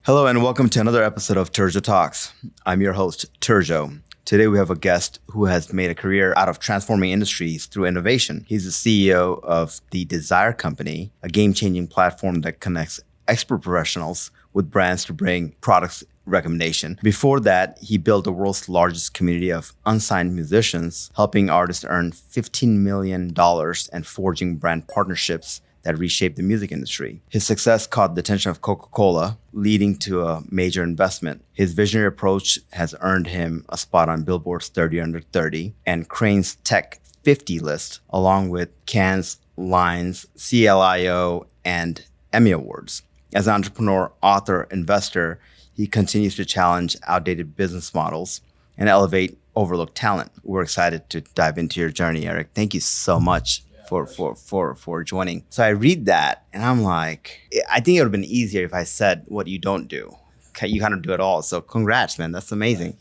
Hello and welcome to another episode of Turjo Talks. I'm your host, Turjo. Today we have a guest who has made a career out of transforming industries through innovation. He's the CEO of the Desire Company, a game-changing platform that connects expert professionals with brands to bring products recommendation. Before that, he built the world's largest community of unsigned musicians, helping artists earn $15 million and forging brand partnerships that reshaped the music industry. His success caught the attention of Coca-Cola, leading to a major investment. His visionary approach has earned him a spot on Billboard's 30 Under 30 and Crane's Tech 50 list, along with Cannes Lions, CLIO, and Emmy Awards. As an entrepreneur, author, investor, he continues to challenge outdated business models and elevate overlooked talent. We're excited to dive into your journey, Eric. Thank you so much for joining. So I read that and I'm like, I think it would have been easier if I said what you don't do. You kind of do it all. So congrats, man. That's amazing.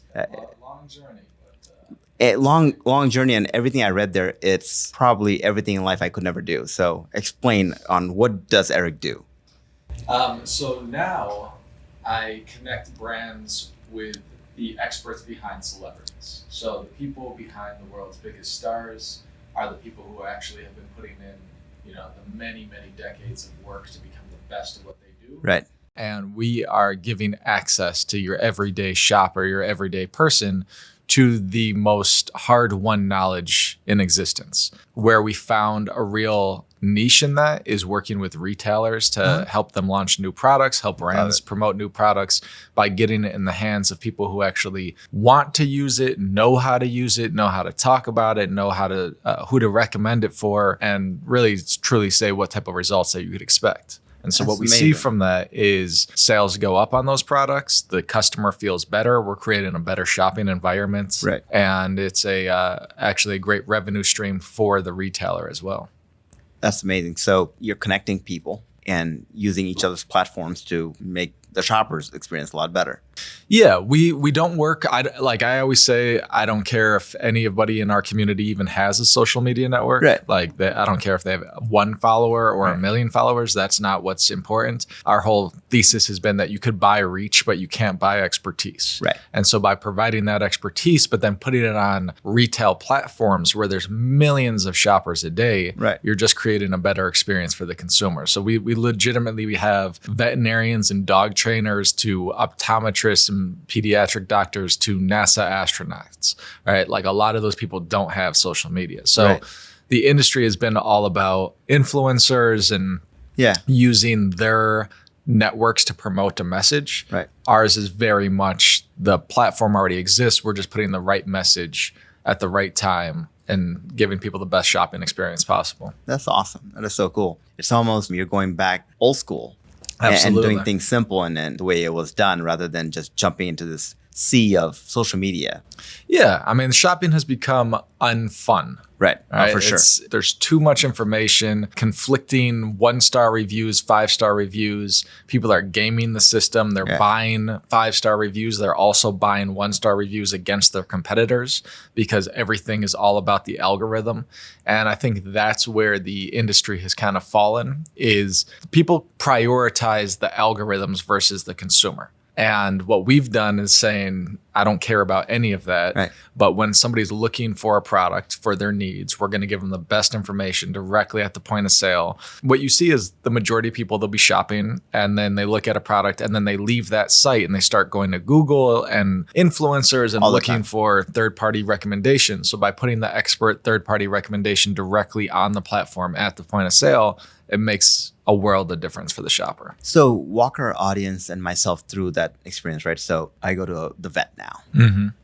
Long journey. Long journey, and everything I read there, it's probably everything in life I could never do. So explain on what does Eric do? So now I connect brands with the experts behind celebrities. So the people behind the world's biggest stars are the people who actually have been putting in, the many, many decades of work to become the best at what they do. Right. And we are giving access to your everyday shopper, your everyday person, to the most hard-won knowledge in existence. Where we found a real niche in that is working with retailers to help them launch new products, help brands promote new products by getting it in the hands of people who actually want to use it, know how to use it, know how to talk about it, know how to who to recommend it for, and really truly say what type of results that you could expect. And so what we see from that is sales go up on those products. The customer feels better. We're creating a better shopping environment. Right. And it's actually a great revenue stream for the retailer as well. That's amazing. So you're connecting people and using each other's platforms to make the shopper's experience a lot better. Yeah, we don't work. I always say, I don't care if anybody in our community even has a social media network. Right. I don't care if they have one follower or a million followers. That's not what's important. Our whole thesis has been that you could buy reach, but you can't buy expertise. Right. And so by providing that expertise, but then putting it on retail platforms where there's millions of shoppers a day, right, you're just creating a better experience for the consumer. So we legitimately have veterinarians and dog trainers to optometrists and pediatric doctors to NASA astronauts, right? Like a lot of those people don't have social media. So the industry has been all about influencers and using their networks to promote a message. Right. Ours is very much the platform already exists. We're just putting the right message at the right time and giving people the best shopping experience possible. That's awesome. That is so cool. It's almost you're going back old school. Absolutely. And doing things simple and then the way it was done rather than just jumping into this sea of social media. Yeah. I mean, shopping has become unfun. Right. Oh, for sure. There's too much information, conflicting 1-star reviews, 5-star reviews. People are gaming the system. They're buying 5-star reviews. They're also buying 1-star reviews against their competitors because everything is all about the algorithm. And I think that's where the industry has kind of fallen, is people prioritize the algorithms versus the consumer. And what we've done is saying, I don't care about any of that. Right. But when somebody's looking for a product for their needs, we're going to give them the best information directly at the point of sale. What you see is the majority of people, they'll be shopping and then they look at a product and then they leave that site and they start going to Google and influencers and looking for third-party recommendations. So by putting the expert third-party recommendation directly on the platform at the point of sale, it makes a world of difference for the shopper. So walk our audience and myself through that experience, right? So I go to the vet now.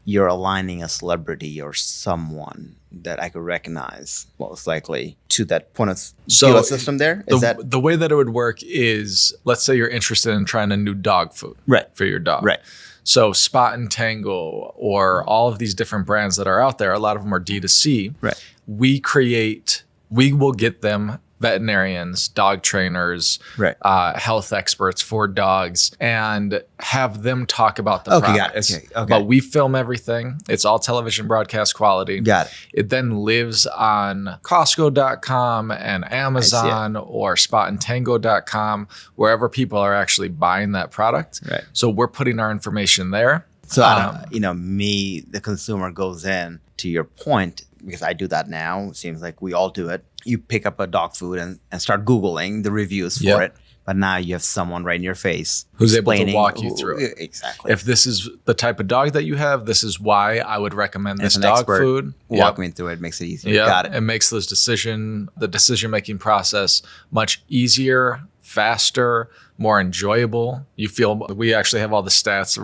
You're aligning a celebrity or someone that I could recognize most likely to that point of sale system there? The way that it would work is, let's say you're interested in trying a new dog food for your dog. Right. So Spot and Tangle or all of these different brands that are out there, a lot of them are D2C. Right. We will get them veterinarians, dog trainers, Right. health experts for dogs, and have them talk about the Okay, got it. products. Okay. But we film everything. It's all television broadcast quality. Got it. It then lives on Costco.com and Amazon or spotandtango.com, wherever people are actually buying that product. Right. So we're putting our information there. So, me, the consumer goes in, to your point, because I do that now. It seems like we all do it. You pick up a dog food and start Googling the reviews for it. But now you have someone right in your face who's able to walk you through it. Exactly. If this is the type of dog that you have, this is why I would recommend this dog food. Walk me through it. Makes it easier. Got it. It makes the decision-making process much easier, faster, more enjoyable. You feel, we actually have all the stats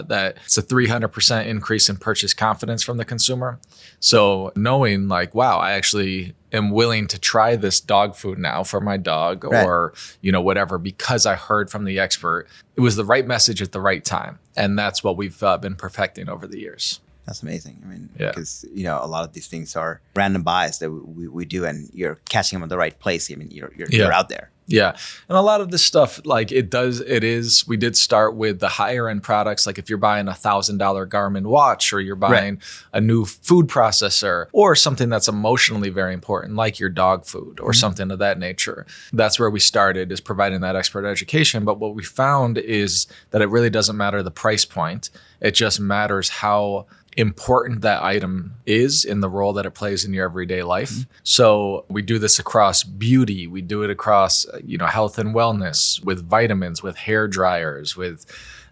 that it's a 300% increase in purchase confidence from the consumer. So knowing like, wow, I actually am willing to try this dog food now for my dog or, whatever, because I heard from the expert, it was the right message at the right time. And that's what we've been perfecting over the years. That's amazing. I mean, because, a lot of these things are random buys that we do, and you're catching them at the right place. I mean, you're out there. Yeah. And a lot of this stuff, like we did start with the higher end products. Like if you're buying $1,000 Garmin watch, or you're buying a new food processor, or something that's emotionally very important, like your dog food or something of that nature. That's where we started, is providing that expert education. But what we found is that it really doesn't matter the price point. It just matters how important that item is in the role that it plays in your everyday life. So we do this across beauty. We do it across, health and wellness, with vitamins, with hair dryers, with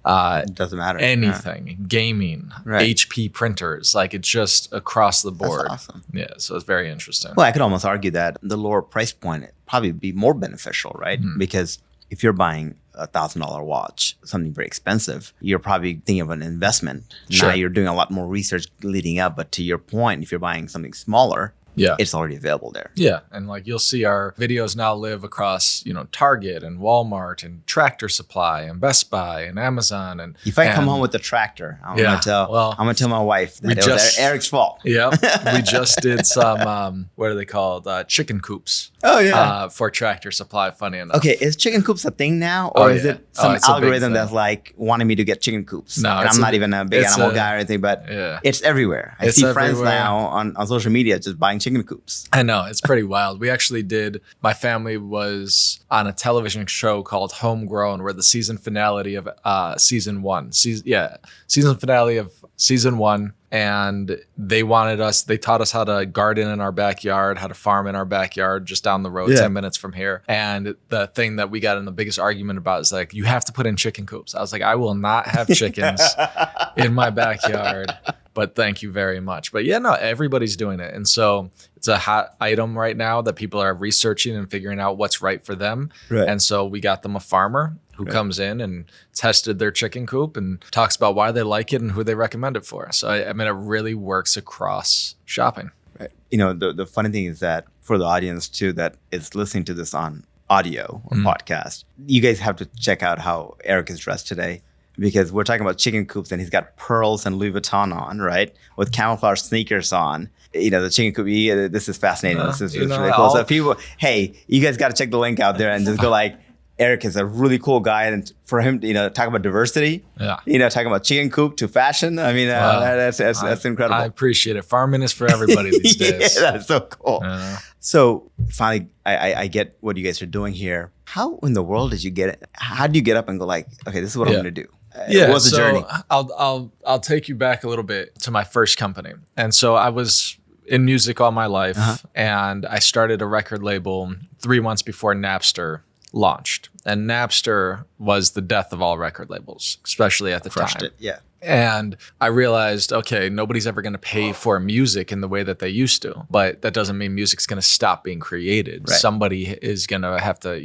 it doesn't matter. Anything, gaming, HP printers, like it's just across the board. That's awesome. Yeah. So it's very interesting. Well, I could almost argue that the lower price point would probably be more beneficial, right? Because if you're buying $1,000 watch, something very expensive, you're probably thinking of an investment. Sure. Now you're doing a lot more research leading up. But to your point, if you're buying something smaller, it's already available there. Yeah. And like you'll see our videos now live across, Target and Walmart and Tractor Supply and Best Buy and Amazon. And if I come home with a tractor, I'm gonna tell my wife that it was Eric's fault. Yeah. We just did some what are they called? Chicken coops. Oh yeah. For Tractor Supply, funny enough. Okay, is chicken coops a thing now? Or is it some algorithm that's like wanting me to get chicken coops? No, and I'm not even a big animal guy or anything, but it's everywhere. I see friends now on social media just buying chicken coops. I know, it's pretty wild. We actually my family was on a television show called Homegrown, where the season finale of season finale of season 1. And they taught us how to garden in our backyard, how to farm in our backyard just down the road, 10 minutes from here. And the thing that we got in the biggest argument about is like, you have to put in chicken coops. I was like, I will not have chickens in my backyard, but thank you very much. But everybody's doing it. And so it's a hot item right now that people are researching and figuring out what's right for them. Right. And so we got them a farmer who comes in and tested their chicken coop and talks about why they like it and who they recommend it for. So, it really works across shopping. Right. The funny thing is that for the audience too that is listening to this on audio or podcast, you guys have to check out how Eric is dressed today, because we're talking about chicken coops and he's got pearls and Louis Vuitton on, right? With camouflage sneakers on. The chicken coop, this is fascinating. This is really cool. So you guys got to check the link out there and just go like, Eric is a really cool guy, and for him, talk about diversity, talking about chicken coop to fashion. I mean, that's incredible. I appreciate it. Farming is for everybody these days. That's so cool. So finally, I get what you guys are doing here. How in the world did you get it? How do you get up and go like, okay, this is what I'm going to do? What was the journey? I'll take you back a little bit to my first company, and so I was in music all my life, and I started a record label 3 months before Napster launched. And Napster was the death of all record labels, especially at the time. Crushed it, yeah. And I realized, okay, nobody's ever going to pay for music in the way that they used to, but that doesn't mean music's going to stop being created. Right. Somebody is going to have to,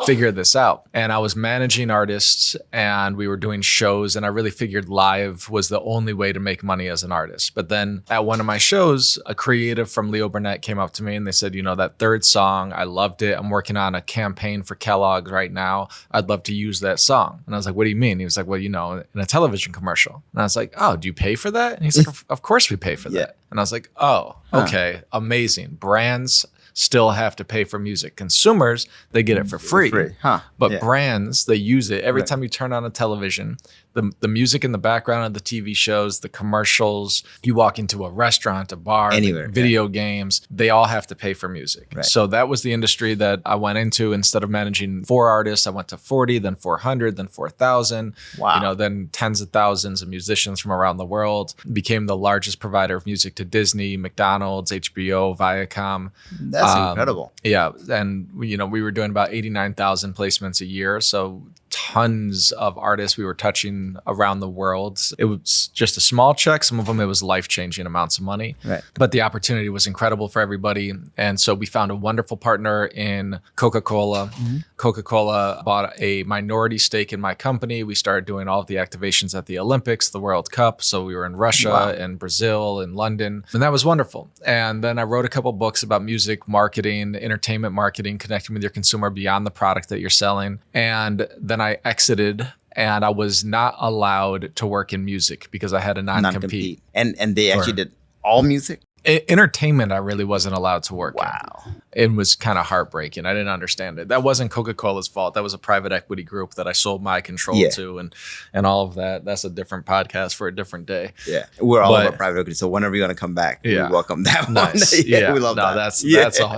figure this out. And I was managing artists and we were doing shows, and I really figured live was the only way to make money as an artist. But then at one of my shows, a creative from Leo Burnett came up to me and they said, that third song, I loved it. I'm working on a campaign for Kellogg's right now. I'd love to use that song. And I was like, what do you mean? He was like, well, in a television commercial. And I was like, oh, do you pay for that? And he's like, of course we pay for that. And I was like, oh, okay, amazing. Brands still have to pay for music. Consumers, they get it for free. Huh. But brands, they use it. Every Right. time you turn on a television, the music in the background of the TV shows, the commercials, you walk into a restaurant, a bar, Anywhere, video games, they all have to pay for music. Right. So that was the industry that I went into. Instead of managing 4 artists, I went to 40, then 400, then 4,000. Wow. Then tens of thousands of musicians from around the world. Became the largest provider of music to Disney, McDonald's, HBO, Viacom. That's incredible. Yeah, and we were doing about 89,000 placements a year, so tons of artists we were touching around the world. It was just a small check. Some of them, it was life-changing amounts of money. Right. But the opportunity was incredible for everybody. And so we found a wonderful partner in Coca-Cola. Mm-hmm. Coca-Cola bought a minority stake in my company. We started doing all of the activations at the Olympics, the World Cup. So we were in Russia and Brazil and London. And that was wonderful. And then I wrote a couple books about music marketing, entertainment marketing, connecting with your consumer beyond the product that you're selling. And then I exited, and I was not allowed to work in music because I had a non-compete. And they actually did all music? Entertainment, I really wasn't allowed to work in. Wow. It was kind of heartbreaking. I didn't understand it. That wasn't Coca-Cola's fault. That was a private equity group that I sold my control to, and all of that. That's a different podcast for a different day. Yeah, we're all about private equity. So whenever you're gonna come back, we welcome that. Nice. One. Yeah, we love that.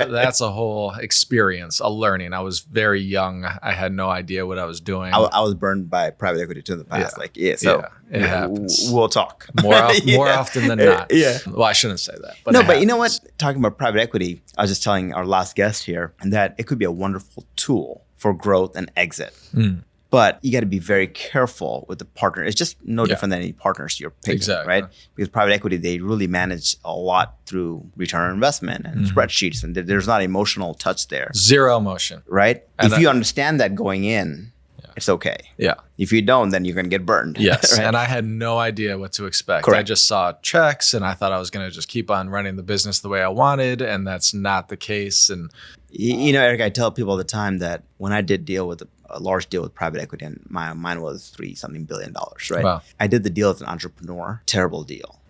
That's a whole experience, a learning. I was very young. I had no idea what I was doing. I was burned by private equity too in the past. It happens. We'll talk more often than not. Yeah. Well, I shouldn't say that. But but you know what? Talking about private equity, I was just telling our last guest here that it could be a wonderful tool for growth and exit. But you got to be very careful with the partner. It's just no different than any partners you're picking, right? Because private equity, they really manage a lot through return on investment and spreadsheets, and there's not emotional touch there. Zero emotion. Right? And if you understand that going in, it's okay. Yeah. If you don't, then you're going to get burned. Yes. Right? And I had no idea what to expect. Correct. I just saw checks and I thought I was going to just keep on running the business the way I wanted. And that's not the case. And Eric, I tell people all the time that when I did deal with a large deal with private equity, and mine was $3-something billion, right? Wow. I did the deal as an entrepreneur. Terrible deal.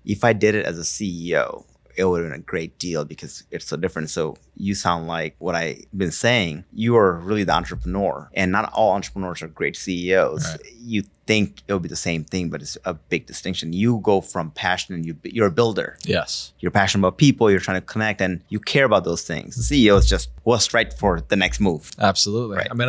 If I did it as a CEO, it would have been a great deal because it's so different. So you sound like what I've been saying. You are really the entrepreneur, and not all entrepreneurs are great CEOs. Right. You think it'll be the same thing, but it's a big distinction. You go from passion, and you're a builder. yes. You're passionate about people. You're trying to connect, and you care about those things. The CEO is just what's right for the next move. Absolutely. Right. I mean,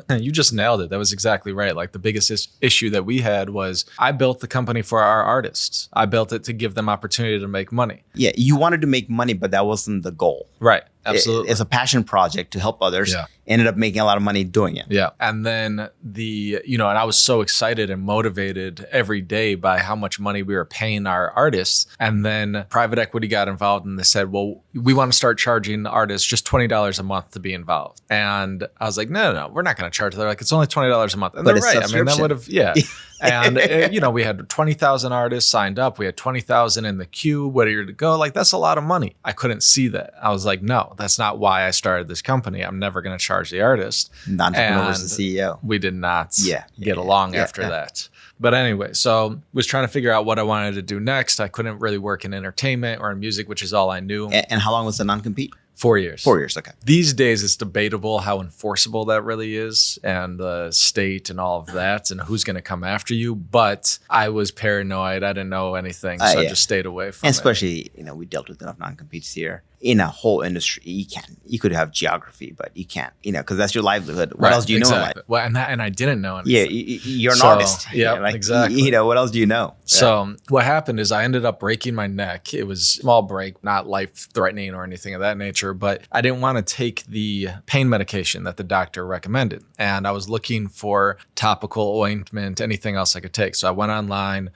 and you just nailed it. That was exactly right. Like the biggest issue that we had was I built the company for our artists. I built it to give them opportunity to make money. Yeah, you wanted to make money, but that wasn't the goal. Right. Absolutely. It's a passion project to help others. Yeah. Ended up making a lot of money doing it. Yeah. And then and I was so excited and motivated every day by how much money we were paying our artists. And then private equity got involved and they said, well, we want to start charging artists just $20 a month to be involved. And I was like, no, we're not going to charge. They're like, it's only $20 a month. And But they're it's right. I mean, that subscription. would have, And, we had 20,000 artists signed up. We had 20,000 in the queue, ready to go. Like, that's a lot of money. I couldn't see that. I was like, no, that's not why I started this company. I'm never going to charge the artist. The entrepreneur was And the CEO. We did not Yeah. along after that. But anyway, so was trying to figure out what I wanted to do next. I couldn't really work in entertainment or in music, which is all I knew. And how long was the non-compete? 4 years. 4 years, okay. These days, it's debatable how enforceable that really is, and the state and all of that, and who's going to come after you. But I was paranoid. I didn't know anything, so I just stayed away from and it. especially, we dealt with enough non-competes here. In a whole industry, you could have geography, but you can't, because that's your livelihood. What else do you know in life? Well, and I didn't know anything. Yeah, you're an artist. Yeah, exactly. What else do you know? So what happened is I ended up breaking my neck. It was a small break, not life-threatening or anything of that nature, but I didn't want to take the pain medication that the doctor recommended. And I was looking for topical ointment, anything else I could take. So I went online.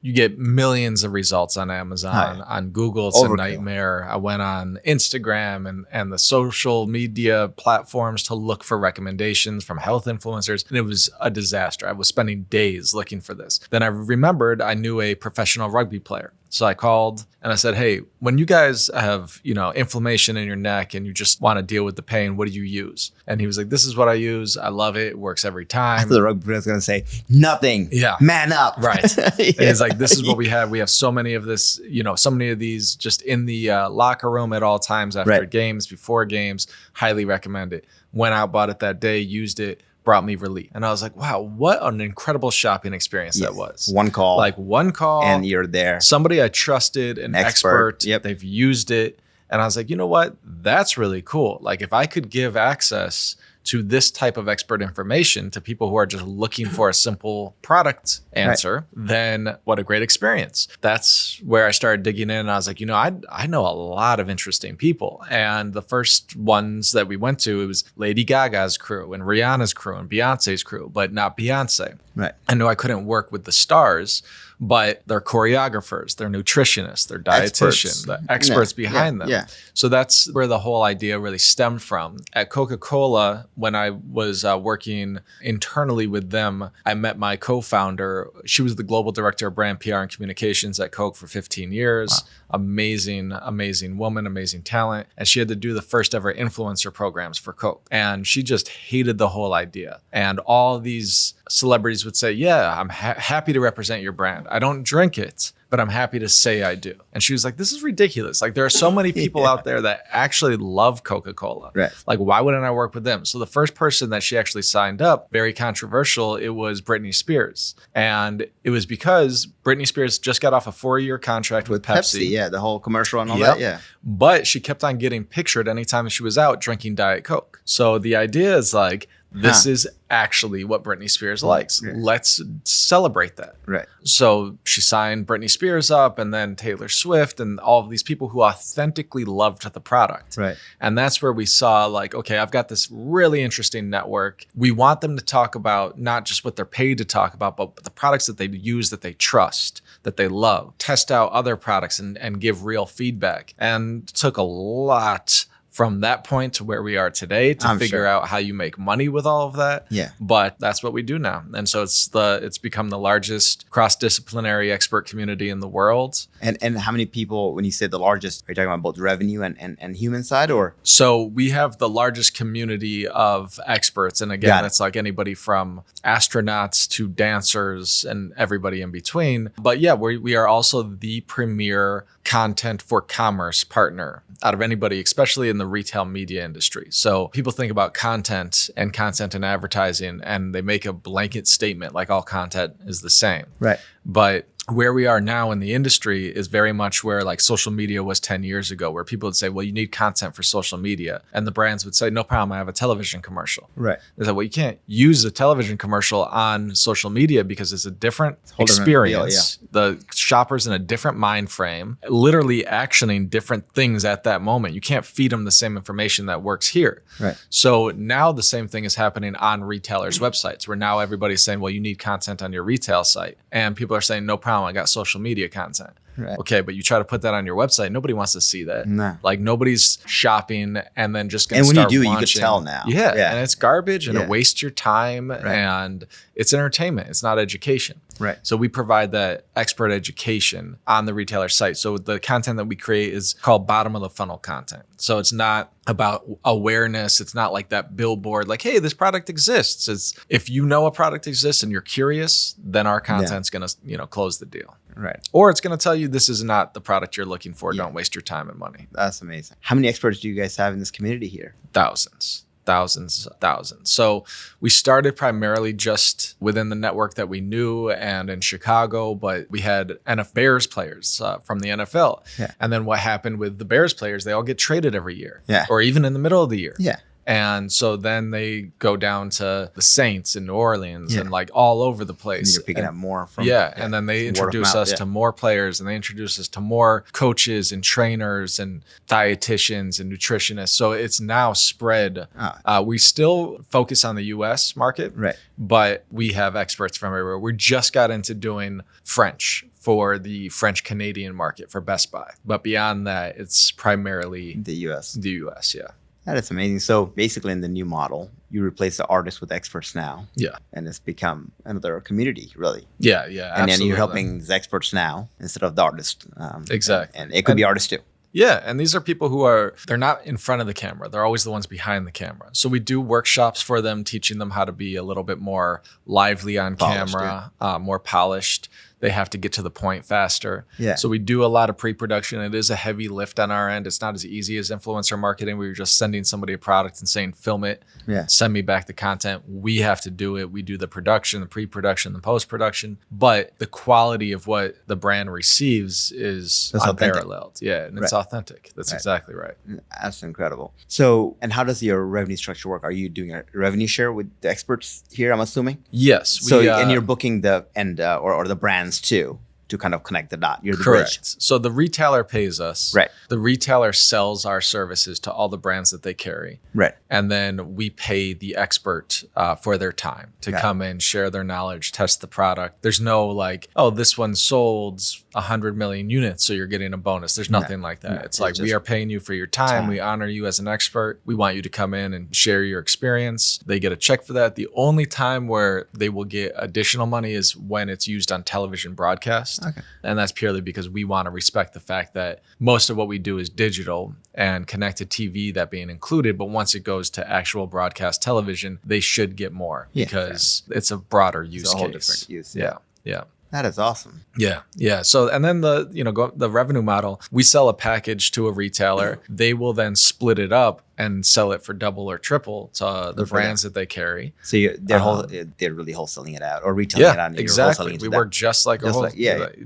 You get millions of results on Amazon. On Google, it's Overkill. a nightmare. I went on Instagram and the social media platforms to look for recommendations from health influencers, and it was a disaster. I was spending days looking for this. Then I remembered I knew a professional rugby player. So I called and I said, hey, when you guys have, inflammation in your neck and you just want to deal with the pain, what do you use? And he was like, this is what I use. I love it. It works every time. I thought the rugby player was going to say, nothing. Yeah. Man up. Right. Yeah. And he's like, this is what we have. We have so many of this, so many of these just in the locker room at all times after games, before games. Highly recommend it. Went out, bought it that day, used it. Brought me relief. And I was like, wow, what an incredible shopping experience that was. One call. Like one call. And you're there. Somebody I trusted, an expert. Yep. They've used it. And I was like, you know what? That's really cool. Like if I could give access to this type of expert information to people who are just looking for a simple product answer, then what a great experience. That's where I started digging in. And I was like, I know a lot of interesting people. And the first ones that we went to, it was Lady Gaga's crew and Rihanna's crew and Beyonce's crew, but not Beyonce. Right. I knew I couldn't work with the stars, but they're choreographers, they're nutritionists, they're dietitians, the experts behind them. Yeah. So that's where the whole idea really stemmed from. At Coca-Cola, when I was working internally with them, I met my co-founder. She was the global director of brand PR and communications at Coke for 15 years. Wow. Amazing woman, amazing talent. And she had to do the first ever influencer programs for Coke. And she just hated the whole idea. And all these celebrities would say, yeah, I'm happy to represent your brand. I don't drink it, but I'm happy to say I do. And she was like, this is ridiculous. Like there are so many people out there that actually love Coca-Cola. Right. Like why wouldn't I work with them? So the first person that she actually signed up, very controversial, it was Britney Spears. And it was because Britney Spears just got off a 4-year contract with Pepsi. Yeah, the whole commercial and all that. Yeah. But she kept on getting pictured anytime she was out drinking Diet Coke. So the idea is like, this is actually what Britney Spears likes. Yeah. Let's celebrate that. Right. So she signed Britney Spears up and then Taylor Swift and all of these people who authentically loved the product. Right. And that's where we saw like, okay, I've got this really interesting network. We want them to talk about not just what they're paid to talk about, but the products that they use, that they trust, that they love. Test out other products and give real feedback. And it took a lot from that point to where we are today to figure out how you make money with all of that. Yeah. But that's what we do now. And so it's become the largest cross-disciplinary expert community in the world. And how many people, when you say the largest, are you talking about both revenue and human side or? So we have the largest community of experts. And again, it's like anybody from astronauts to dancers and everybody in between. But yeah, we are also the premier content for commerce partner out of anybody, especially in the retail media industry. So people think about content and advertising, and they make a blanket statement like all content is the same. Right. But where we are now in the industry is very much where like social media was 10 years ago, where people would say, well, you need content for social media. And the brands would say, no problem, I have a television commercial. Right. They said, well, you can't use a television commercial on social media because it's a different experience. Different deal, The shopper's in a different mind frame, literally actioning different things at that moment. You can't feed them the same information that works here. Right. So now the same thing is happening on retailers' websites, where now everybody's saying, well, you need content on your retail site. And people are saying, no problem, I got social media content. Right. Okay, but you try to put that on your website, nobody wants to see that. No. Like nobody's shopping and then just going to start start And when you do, launching. you can tell now. Yeah, and it's garbage and Yeah. it wastes your time and it's entertainment. It's not education. Right. So we provide that expert education on the retailer site. So the content that we create is called bottom of the funnel content. So it's not about awareness. It's not like that billboard, like, hey, this product exists. It's if you know a product exists and you're curious, then our content's going to, close the deal. Right. Or it's going to tell you this is not the product you're looking for. Don't waste your time and money. That's amazing. How many experts do you guys have in this community here? Thousands. So we started primarily just within the network that we knew and in Chicago, but we had Bears players from the NFL. Yeah. And then what happened with the Bears players, they all get traded every year. Yeah. Or even in the middle of the year. Yeah. And so then they go down to the Saints in New Orleans and like all over the place. And you're picking up more from and then they introduce us to more players and they introduce us to more coaches and trainers and dietitians and nutritionists. So it's now spread. We still focus on the US market, right? But we have experts from everywhere. We just got into doing French for the French Canadian market for Best Buy. But beyond that, it's primarily the US. The US, yeah. That is amazing. So basically, in the new model, you replace the artists with experts now. Yeah. And it's become another community, really. Yeah, And then you're helping the experts now instead of the artists. Exactly. And it could be artists too. Yeah, and these are people who they're not in front of the camera. They're always the ones behind the camera. So we do workshops for them, teaching them how to be a little bit more lively on camera, more polished. They have to get to the point faster. Yeah. So we do a lot of pre-production. It is a heavy lift on our end. It's not as easy as influencer marketing where you're just sending somebody a product and saying, film it, send me back the content. We have to do it. We do the production, the pre-production, the post-production. But the quality of what the brand receives is unparalleled. Yeah, and it's authentic. That's exactly right. That's incredible. So, and how does your revenue structure work? Are you doing a revenue share with the experts here, I'm assuming? Yes. And you're booking the or the brands too, to kind of connect the dot. You're the bridge. So the retailer pays us. Right. The retailer sells our services to all the brands that they carry. Right. And then we pay the expert for their time to come in, share their knowledge, test the product. There's no like, oh, this one sold 100 million units, so you're getting a bonus. There's nothing like that. It's like, we are paying you for your time. We honor you as an expert. We want you to come in and share your experience. They get a check for that. The only time where they will get additional money is when it's used on television broadcast. Okay. And that's purely because we want to respect the fact that most of what we do is digital and connected TV, that being included. But once it goes to actual broadcast television, they should get more because it's a broader use case. It's a whole different use. Yeah. That is awesome. Yeah. So, and then the revenue model, we sell a package to a retailer. They will then split it up and sell it for double or triple to the brands that they carry. So they're really wholesaling it out or retailing it out. And exactly. We work just like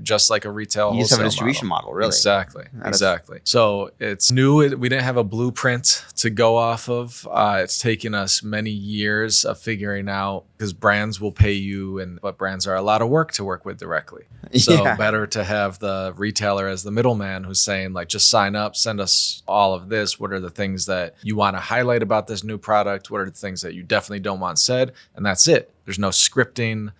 just like a retail. You just have a distribution model, really. Exactly. So it's new. We didn't have a blueprint to go off of. It's taken us many years of figuring out, because brands will pay you, but brands are a lot of work to work with directly. So better to have the retailer as the middleman who's saying, like, just sign up, send us all of this. What are the things that you want to highlight about this new product? What are the things that you definitely don't want said? And that's it. There's no scripting.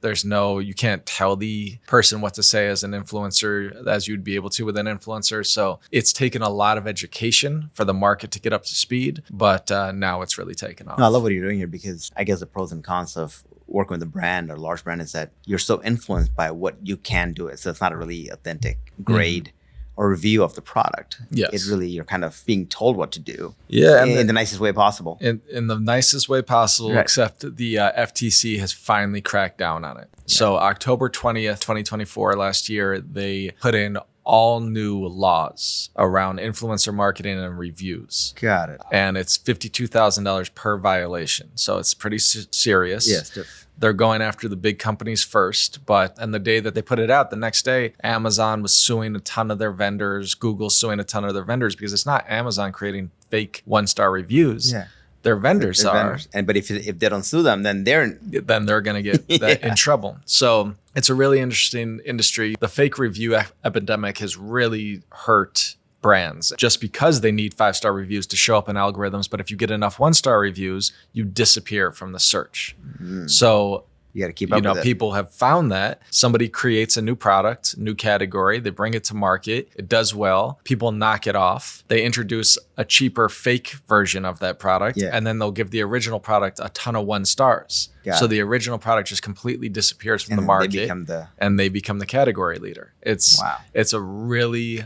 You can't tell the person what to say as an influencer as you'd be able to with an influencer. So it's taken a lot of education for the market to get up to speed, but now it's really taken off. No, I love what you're doing here, because I guess the pros and cons of working with a brand or large brand is that you're so influenced by what you can do it. So it's not a really authentic grade or review of the product. Yes. It's really, you're kind of being told what to do. Yeah. In the nicest way possible. In the nicest way possible, except the FTC has finally cracked down on it. Yeah. So October 20th, 2024, last year, they put in all new laws around influencer marketing and reviews. Got it. And it's $52,000 per violation. So it's pretty serious. Yes. They're going after the big companies first, and the day that they put it out, the next day, Amazon was suing a ton of their vendors. Google's suing a ton of their vendors, because it's not Amazon creating fake 1-star reviews. Yeah. Their vendors are. But if they don't sue them, then they're going to get in trouble. So it's a really interesting industry. The fake review epidemic has really hurt brands just because they need 5-star reviews to show up in algorithms. But if you get enough 1-star reviews, you disappear from the search. So you got to keep up with it. People have found that somebody creates a new product, new category, they bring it to market, it does well, people knock it off, they introduce a cheaper fake version of that product, and then they'll give the original product a ton of 1 stars. So the original product just completely disappears from the market, and they become the category leader. It's a really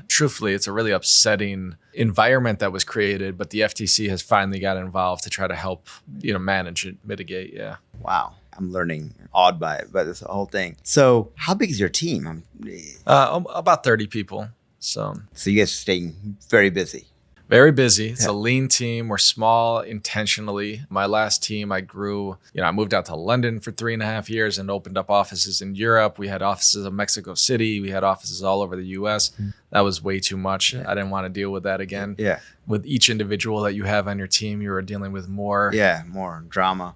upsetting environment that was created, but the FTC has finally got involved to try to help manage it, mitigate. Yeah. Wow. I'm learning awed by this whole thing. So how big is your team? About 30 people. So you guys are staying very busy. Very busy. It's a lean team. We're small intentionally. My last team, I grew, I moved out to London for 3.5 years and opened up offices in Europe. We had offices in Mexico City. We had offices all over the US. That was way too much. I didn't want to deal with that again. Yeah. With each individual that you have on your team, you are dealing with more drama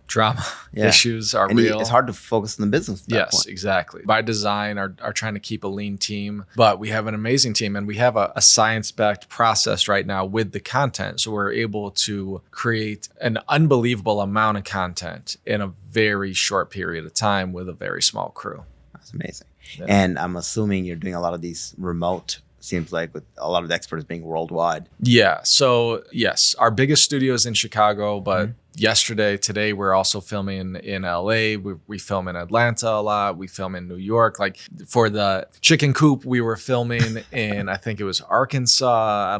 issues are real. It's hard to focus on the business at that point. Exactly. By design, are trying to keep a lean team, but we have an amazing team, and we have a science-backed process right now with the content. So we're able to create an unbelievable amount of content in a very short period of time with a very small crew. That's amazing. Yeah. And I'm assuming you're doing a lot of these remote seems like, with a lot of the experts being worldwide. Yeah. So yes, our biggest studio is in Chicago, but today, we're also filming in LA. We film in Atlanta a lot. We film in New York. Like for the Chicken Coop, we were filming in, I think it was Arkansas.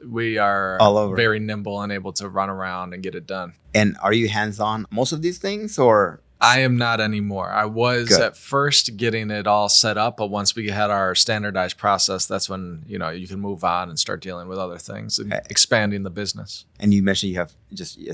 We are All over. very nimble and able to run around and get it done. And are you hands-on most of these things, or? I am not anymore. I was Good. at first getting it all set up, but once we had our standardized process, that's when, you can move on and start dealing with other things and expanding the business. And you mentioned you have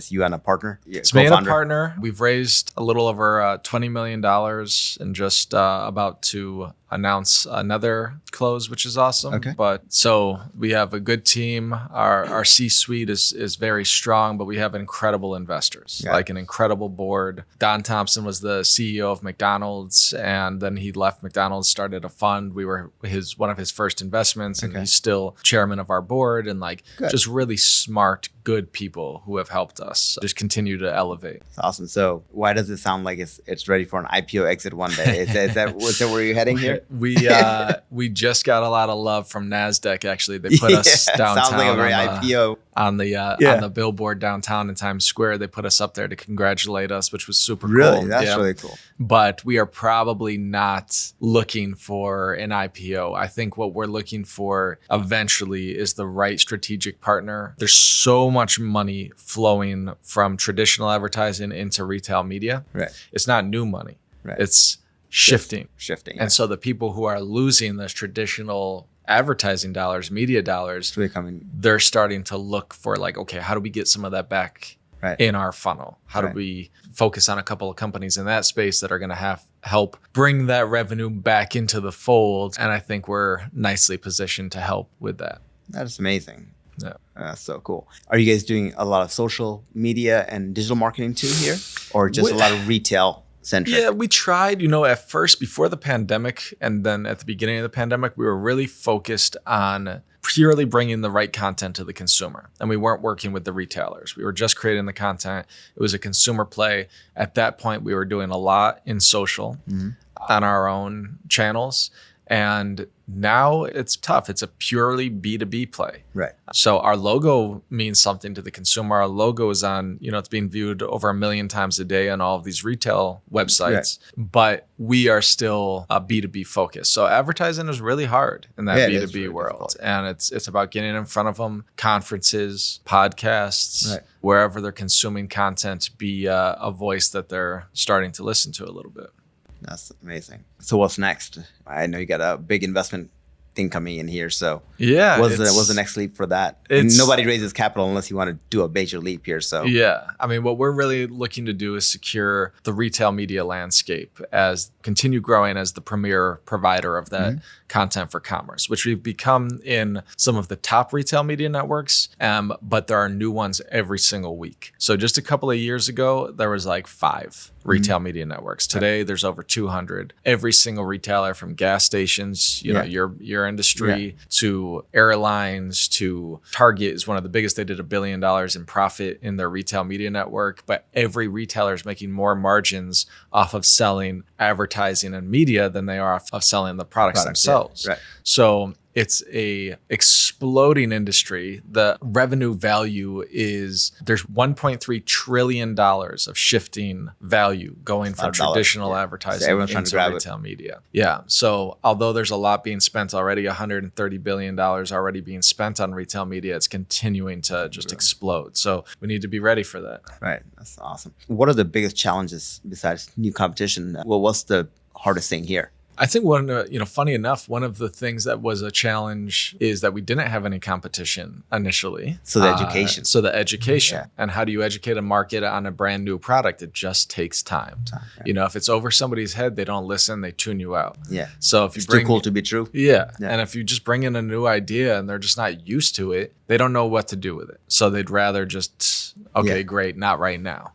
you and a partner? It's me and a partner. We've raised a little over $20 million and just about to announce another close, which is awesome. Okay. But so we have a good team. Our C-suite is very strong, but we have incredible investors, like an incredible board. Don Thompson was the CEO of McDonald's, and then he left McDonald's, started a fund. We were one of his first investments, and he's still chairman of our board, and just really smart, good people who have helped us just continue to elevate. That's awesome. So why does it sound like it's ready for an IPO exit one day? Is that where you're heading here? We just got a lot of love from NASDAQ. Actually, they put us downtown. Sounds like a very IPO. On the billboard downtown in Times Square. They put us up there to congratulate us, which was super cool. Really? That's really cool. But we are probably not looking for an IPO. I think what we're looking for eventually is the right strategic partner. There's so much money flowing from traditional advertising into retail media. Right. It's not new money. Right. It's shifting. And so the people who are losing this traditional advertising dollars, media dollars, they're starting to look for okay, how do we get some of that back in our funnel? How do we focus on a couple of companies in that space that are going to help bring that revenue back into the fold? And I think we're nicely positioned to help with that. That is amazing. Yeah. That's so cool. Are you guys doing a lot of social media and digital marketing too here, or just a lot of retail centric? Yeah, we tried, at first before the pandemic, and then at the beginning of the pandemic, we were really focused on purely bringing the right content to the consumer. And we weren't working with the retailers. We were just creating the content. It was a consumer play. At that point, we were doing a lot in social on our own channels. And now it's tough. It's a purely B2B play. Right. So our logo means something to the consumer. Our logo is on, it's being viewed over 1 million times a day on all of these retail websites, but we are still a B2B focused. So advertising is really hard in that B2B really world. Difficult. And it's about getting in front of them, conferences, podcasts, wherever they're consuming content, be a voice that they're starting to listen to a little bit. That's amazing. So what's next? I know you got a big investment thing coming in here. So what's the next leap for that? Nobody raises capital unless you want to do a major leap here. So what we're really looking to do is secure the retail media landscape continue growing as the premier provider of that content for commerce, which we've become in some of the top retail media networks. But there are new ones every single week. So just a couple of years ago, there was 5 retail media networks. Today, there's over 200. Every single retailer, from gas stations, your industry, to airlines, to Target is one of the biggest. They did $1 billion in profit in their retail media network. But every retailer is making more margins off of selling advertising and media than they are of selling the products themselves. Yeah. Right. So it's a exploding industry. The revenue value there's $1.3 trillion of shifting value going from traditional advertising into retail media. Yeah. So although there's a lot being spent already, $130 billion already being spent on retail media, it's continuing to just explode. So we need to be ready for that. Right. That's awesome. What are the biggest challenges besides new competition? Well, what's the hardest thing here? I think funny enough, one of the things that was a challenge is that we didn't have any competition initially. So the education. And how do you educate a market on a brand new product? It just takes time. If it's over somebody's head, they don't listen, they tune you out. Yeah. So if you too cool to be true. Yeah. And if you just bring in a new idea and they're just not used to it, they don't know what to do with it. So they'd rather just, great, not right now.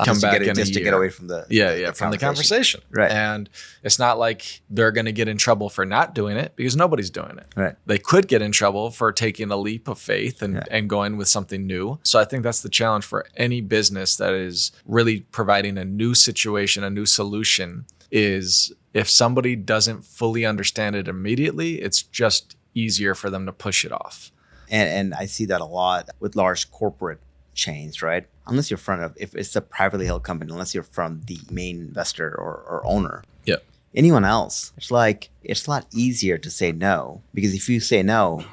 Come back in a year. To get away from the conversation. Right. And it's not like they're going to get in trouble for not doing it because nobody's doing it. Right. They could get in trouble for taking a leap of faith and going with something new. So I think that's the challenge for any business that is really providing a new situation, a new solution, is if somebody doesn't fully understand it immediately, it's just easier for them to push it off. And I see that a lot with large corporate chains, right? Unless you're if it's a privately held company, unless you're from the main investor or owner. Yep. Anyone else, it's a lot easier to say no, because if you say no,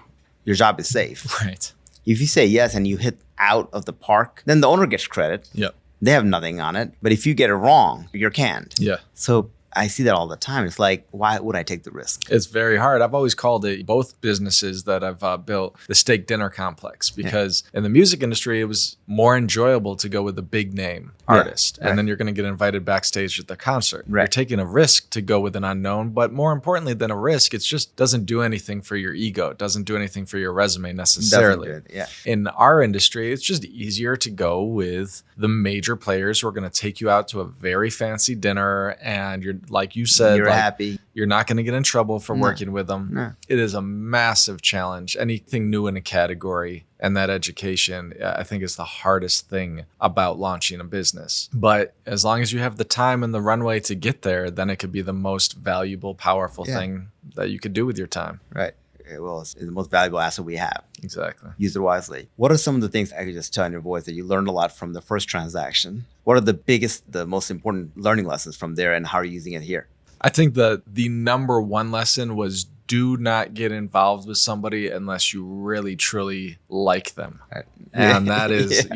your job is safe. Right. If you say yes and you hit out of the park, then the owner gets credit. Yep. They have nothing on it. But if you get it wrong, you're canned. Yeah. So I see that all the time. It's like, why would I take the risk? It's very hard. I've always called it, both businesses that I've built, the steak dinner complex, because in the music industry, it was more enjoyable to go with a big name artist. And then you're going to get invited backstage at the concert. You're taking a risk to go with an unknown, but more importantly than a risk, it just doesn't do anything for your ego. It doesn't do anything for your resume necessarily. In our industry, it's just easier to go with the major players who are going to take you out to a very fancy dinner, and you're, like you said, you're happy. You're not going to get in trouble for working with them. No. It is a massive challenge. Anything new in a category, and that education, I think, is the hardest thing about launching a business. But as long as you have the time and the runway to get there, then it could be the most valuable, powerful thing that you could do with your time. Right. Well, it's the most valuable asset we have. Exactly. Use it wisely. What are some of the things I could just tell in your voice that you learned a lot from the first transaction? What are the most important learning lessons from there, and how are you using it here? I think the number one lesson was, do not get involved with somebody unless you really, truly like them. Right. And that is,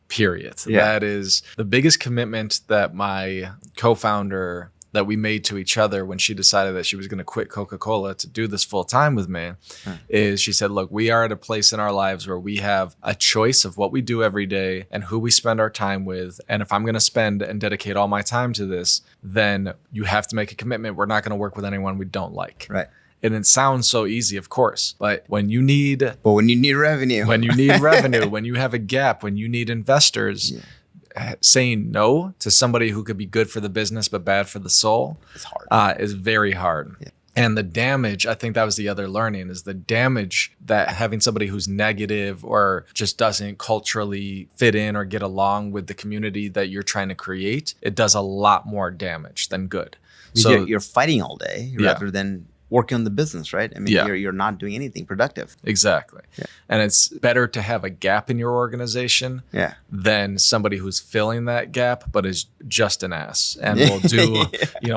period. Yeah. That is the biggest commitment that my co-founder that we made to each other when she decided that she was going to quit Coca-Cola to do this full time with me, is she said, look, we are at a place in our lives where we have a choice of what we do every day and who we spend our time with. And if I'm going to spend and dedicate all my time to this, then you have to make a commitment. We're not going to work with anyone we don't like. Right. And it sounds so easy, of course, but when you need revenue, when you have a gap, when you need investors, saying no to somebody who could be good for the business but bad for the soul is very hard. Yeah. And the damage, I think that was the other learning, is the damage that having somebody who's negative or just doesn't culturally fit in or get along with the community that you're trying to create, it does a lot more damage than good. So you're fighting all day rather than working on the business, right? I mean, you're not doing anything productive. Exactly. Yeah. And it's better to have a gap in your organization than somebody who's filling that gap but is just an ass and will do,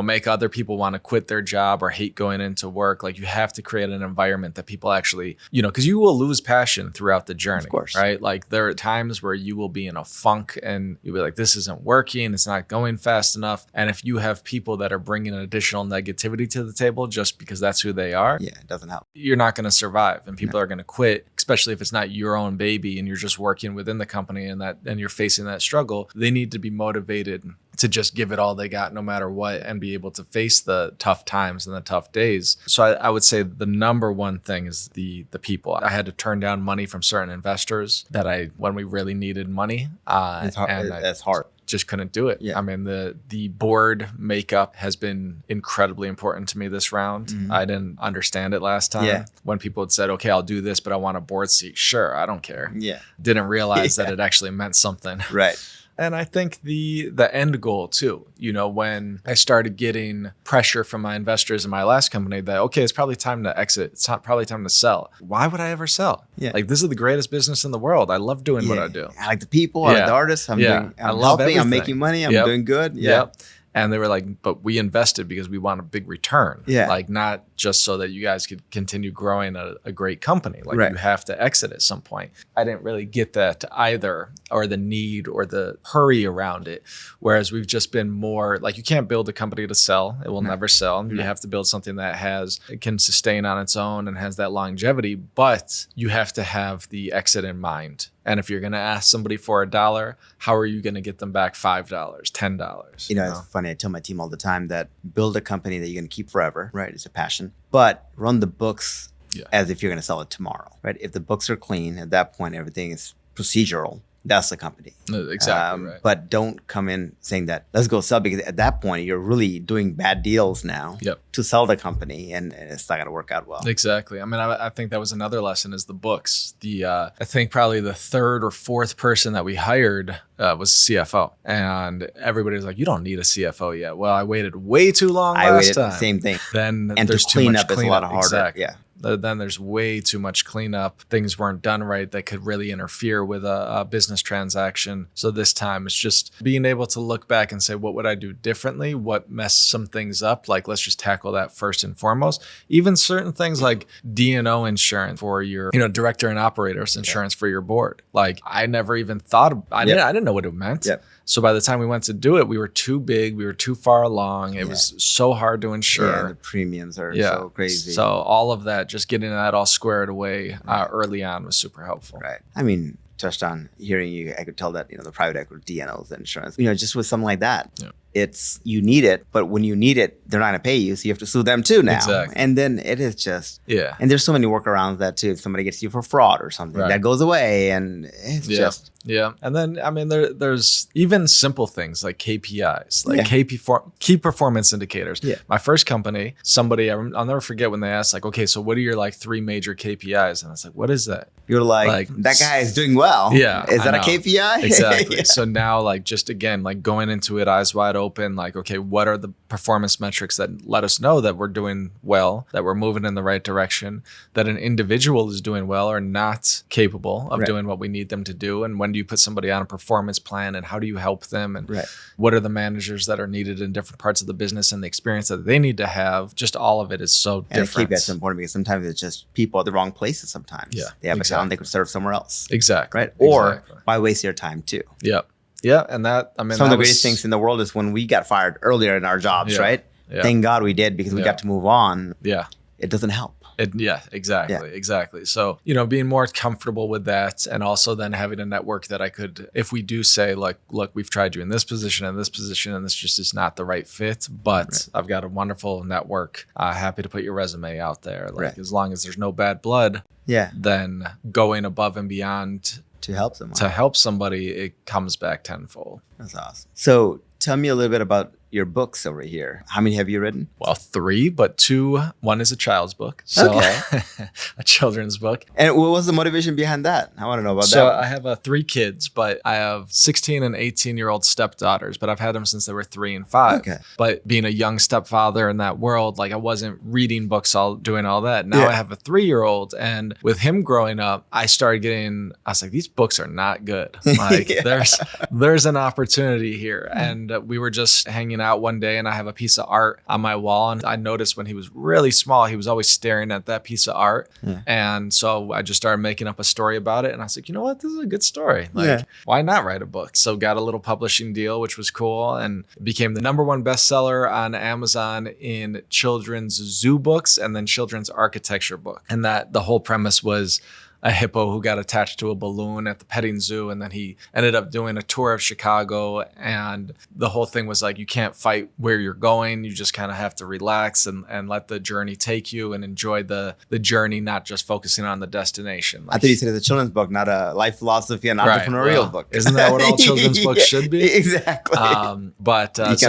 make other people want to quit their job or hate going into work. Like, you have to create an environment that people actually, because you will lose passion throughout the journey, of course, right? Like, there are times where you will be in a funk and you'll be like, this isn't working. It's not going fast enough. And if you have people that are bringing additional negativity to the table just because that's who they are, it doesn't help. You're not going to survive, and people are going to quit, especially if it's not your own baby and you're just working within the company and you're facing that struggle. They need to be motivated to just give it all they got no matter what and be able to face the tough times and the tough days. So I would say the number one thing is the people. I had to turn down money from certain investors when we really needed money. That's hard. Just couldn't do it. Yeah. I mean, the board makeup has been incredibly important to me this round. Mm-hmm. I didn't understand it last time. Yeah. When people had said, okay, I'll do this, but I want a board seat. Sure, I don't care. Yeah. Didn't realize that it actually meant something. Right. And I think the end goal too, when I started getting pressure from my investors in my last company that, okay, it's probably time to exit. It's probably time to sell. Why would I ever sell? Yeah. Like, this is the greatest business in the world. I love doing what I do. I like the people. I like the artists. I'm helping. Everything. I'm making money. I'm doing good. Yeah. Yep. And they were like, but we invested because we want a big return. Yeah. Like, not just so that you guys could continue growing a great company. Like, you have to exit at some point. I didn't really get that either, or the need or the hurry around it. Whereas we've just been more like, you can't build a company to sell. It will never sell. You have to build something that can sustain on its own and has that longevity, but you have to have the exit in mind. And if you're going to ask somebody for $1, how are you going to get them back $5, $10? It's funny. I tell my team all the time that build a company that you're going to keep forever, right? It's a passion, but run the books as if you're going to sell it tomorrow, right? If the books are clean, at that point, everything is procedural. That's the company. Exactly right. But don't come in saying that, let's go sell, because at that point, you're really doing bad deals now to sell the company, and it's not going to work out well. Exactly. I mean, I think that was another lesson, is the books. I think probably the third or fourth person that we hired was a CFO. And everybody was like, you don't need a CFO yet. Well, I waited way too long last time. Same thing. Then and there's to clean too much up is a lot harder. Exactly. Yeah. Then there's way too much cleanup. Things weren't done right that could really interfere with a business transaction. So this time it's just being able to look back and say, what would I do differently? What messed some things up? Like, let's just tackle that first and foremost. Even certain things like D&O insurance for your, director and operators insurance for your board. Like, I never even thought, I didn't know what it meant. Yep. So by the time we went to do it, we were too big. We were too far along. It was so hard to insure. Yeah, the premiums are so crazy. So all of that, just getting that all squared away early on was super helpful. Right. I mean, touched on hearing you, I could tell that, the private equity, DNOs, the insurance, just with something like that. Yeah. It's, you need it, but when you need it, they're not going to pay you. So you have to sue them too now. Exactly. And then it is just, yeah. And there's so many workarounds that too. If somebody gets you for fraud or something, that goes away. And it's just. Yeah. And then, I mean, there's even simple things like KPIs, like key performance indicators. Yeah. My first company, somebody, I'll never forget when they asked, like, okay, so what are your like 3 major KPIs? And I was like, what is that? You're like that guy is doing well. Yeah. Is that a KPI? Exactly. So now, like, just again, like going into it eyes wide open, like, okay, what are the performance metrics that let us know that we're doing well, that we're moving in the right direction, that an individual is doing well or not capable of doing what we need them to do? And when do you put somebody on a performance plan, and how do you help them? And what are the managers that are needed in different parts of the business and the experience that they need to have? Just all of it is so different. And KPIs are important because sometimes it's just people at the wrong places sometimes. Yeah, they have a talent they could serve somewhere else. Exactly. Right? Or why waste your time too? Yep. Yeah, and that, I mean, some of the greatest things in the world is when we got fired earlier in our jobs, right? Yeah. Thank God we did, because we got to move on. Yeah. It doesn't help. Exactly. So, being more comfortable with that, and also then having a network that I could, if we do say like, look, we've tried you in this position and this position, and this just is not the right fit, but I've got a wonderful network. Happy to put your resume out there. Like, as long as there's no bad blood, then going above and beyond to help somebody, it comes back tenfold. That's awesome. So tell me a little bit about your books over here. How many have you written? Well, 3, but 2. One is a child's book. So a children's book. And what was the motivation behind that? I want to know about that. So I have 3 kids, but I have 16 and 18-year-old stepdaughters, but I've had them since they were 3 and 5. Okay. But being a young stepfather in that world, like, I wasn't reading books, doing all that. Now I have a 3-year-old, and with him growing up, I was like, these books are not good. Like, there's an opportunity here. And we were just hanging out one day, and I have a piece of art on my wall, and I noticed when he was really small, he was always staring at that piece of art. And so I just started making up a story about it, and I was like, you know what, this is a good story. Like, why not write a book? So got a little publishing deal, which was cool, and became the #1 bestseller on Amazon in children's zoo books and then children's architecture book. And that the whole premise was a hippo who got attached to a balloon at the petting zoo, and then he ended up doing a tour of Chicago, and the whole thing was like, you can't fight where you're going, you just kind of have to relax and let the journey take you, and enjoy the journey, not just focusing on the destination. Like, I thought you said it's a children's book, not a life philosophy and entrepreneurial book. Isn't that what all children's books should be? Exactly. So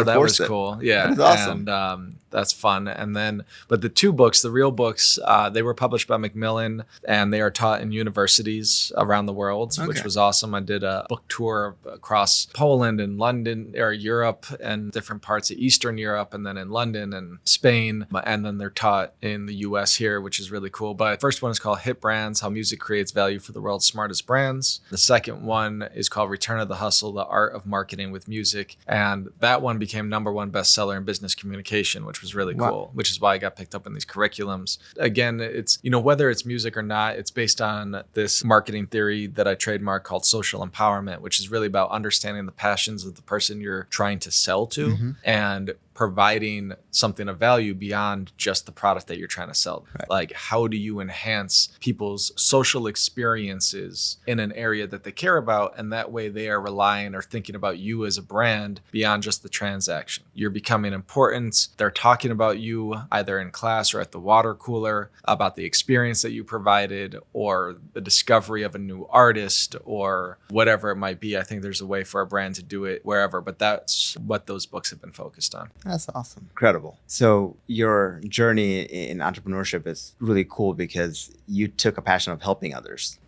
that was cool. Yeah. That is awesome. And that's fun. And then, but the 2 books, the real books, they were published by Macmillan, and they are taught in universities around the world, which was awesome. I did a book tour across Poland and London, or Europe, and different parts of Eastern Europe, and then in London and Spain. And then they're taught in the US here, which is really cool. But first one is called Hit Brands: How Music Creates Value for the World's Smartest Brands. The second one is called Return of the Hustle: The Art of Marketing with Music. And that one became #1 bestseller in business communication, which was really cool, which is why I got picked up in these curriculums. Again, it's, whether it's music or not, it's based on this marketing theory that I trademarked called social empowerment, which is really about understanding the passions of the person you're trying to sell to, and providing something of value beyond just the product that you're trying to sell. Right. Like, how do you enhance people's social experiences in an area that they care about? And that way they are relying or thinking about you as a brand beyond just the transaction. You're becoming important. They're talking about you either in class or at the water cooler, about the experience that you provided, or the discovery of a new artist, or whatever it might be. I think there's a way for a brand to do it wherever, but that's what those books have been focused on. That's awesome. Incredible. So your journey in entrepreneurship is really cool because you took a passion of helping others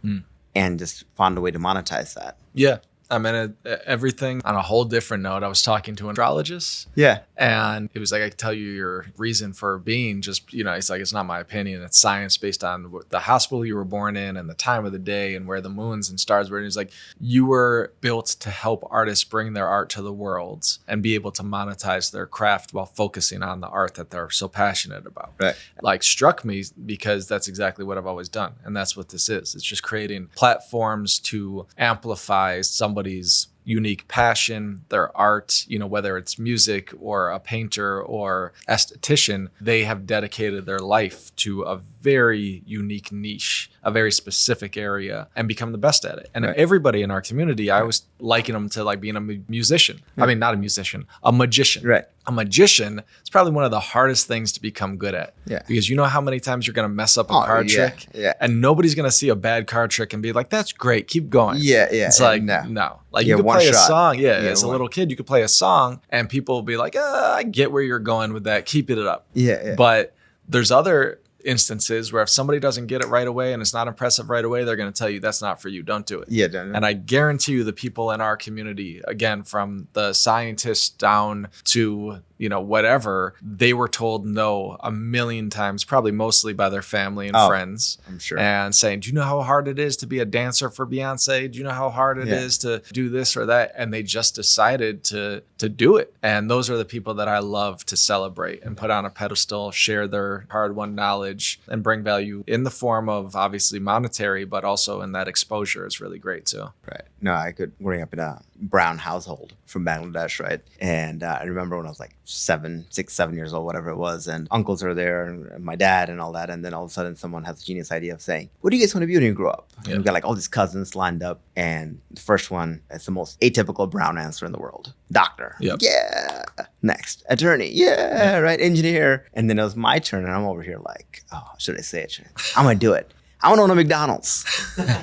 and just found a way to monetize that. Yeah. I mean, everything on a whole different note. I was talking to an astrologist. Yeah. And he was like, I can tell you your reason for being just, it's like, it's not my opinion. It's science based on the hospital you were born in and the time of the day and where the moons and stars were. And he's like, you were built to help artists bring their art to the world and be able to monetize their craft while focusing on the art that they're so passionate about. Right. Like struck me because that's exactly what I've always done. And that's what this is. It's just creating platforms to amplify somebody's unique passion, their art, whether it's music or a painter or esthetician, they have dedicated their life to a very unique niche, a very specific area, and become the best at it. And everybody in our community, I always liken them to like being a musician. I mean, not a musician, a magician. Right. A magician is probably one of the hardest things to become good at. Yeah. Because you know how many times you're going to mess up a card trick? Yeah. And nobody's going to see a bad card trick and be like, that's great, keep going. Yeah. It's like, no. Like you could play a song. Yeah. As a little kid, you could play a song and people will be like, I get where you're going with that. Keep it up. Yeah. But there's other instances where if somebody doesn't get it right away and it's not impressive right away, they're going to tell you that's not for you. Don't do it. Yeah. Don't. And I guarantee you the people in our community, again, from the scientists down to, whatever, they were told no a million times, probably mostly by their family and friends. I'm sure. And saying, do you know how hard it is to be a dancer for Beyonce? Do you know how hard it is to do this or that? And they just decided to do it. And those are the people that I love to celebrate and put on a pedestal, share their hard-won knowledge and bring value in the form of obviously monetary, but also in that exposure is really great too. Right. No, I could growing up in a brown household from Bangladesh, right? And I remember when I was like 7 years old, whatever it was, and uncles are there and my dad and all that. And then all of a sudden someone has a genius idea of saying, what do you guys want to be when you grow up? And we've got like all these cousins lined up. And the first one is the most atypical brown answer in the world. Doctor. Yep. Yeah. Next. Attorney. Yeah. Right. Engineer. And then it was my turn and I'm over here like, oh, should I say it? I'm going to do it. I want to own a McDonald's.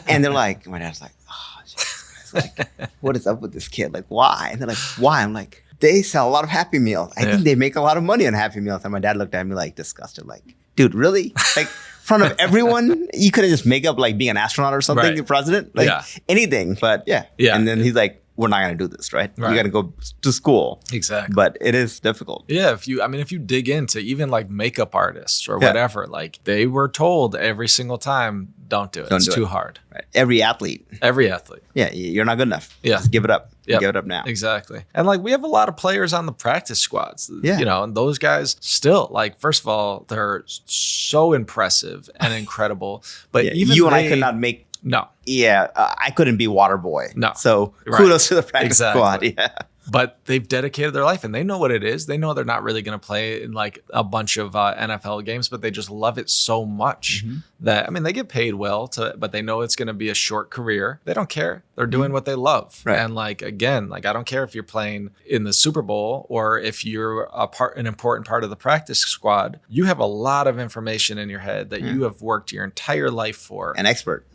And they're like, my dad's like, like, what is up with this kid? Like, why? And they're like, why? I'm like, they sell a lot of Happy Meals. I think they make a lot of money on Happy Meals. And my dad looked at me like disgusted, like, dude, really? Like, in front of everyone, you couldn't just make up like being an astronaut or something, the president, like anything. But yeah. And then he's like, we're not going to do this, right? You got to go to school. Exactly. But it is difficult. Yeah. If you dig into even like makeup artists or whatever, like they were told every single time, don't do it. It's too hard. Right. Every athlete. Yeah. You're not good enough. Yeah. Just give it up. Yep. Give it up now. Exactly. And like we have a lot of players on the practice squads, and those guys still like, first of all, they're so impressive and incredible, but even you and I could not make. No. Yeah. I couldn't be water boy. No. So kudos to the practice squad. Yeah. But they've dedicated their life and they know what it is. They know they're not really going to play in like a bunch of NFL games, but they just love it so much that, they get paid well but they know it's going to be a short career. They don't care. They're doing what they love. Right. And like, again, like I don't care if you're playing in the Super Bowl or if you're an important part of the practice squad, you have a lot of information in your head that you have worked your entire life for. An expert.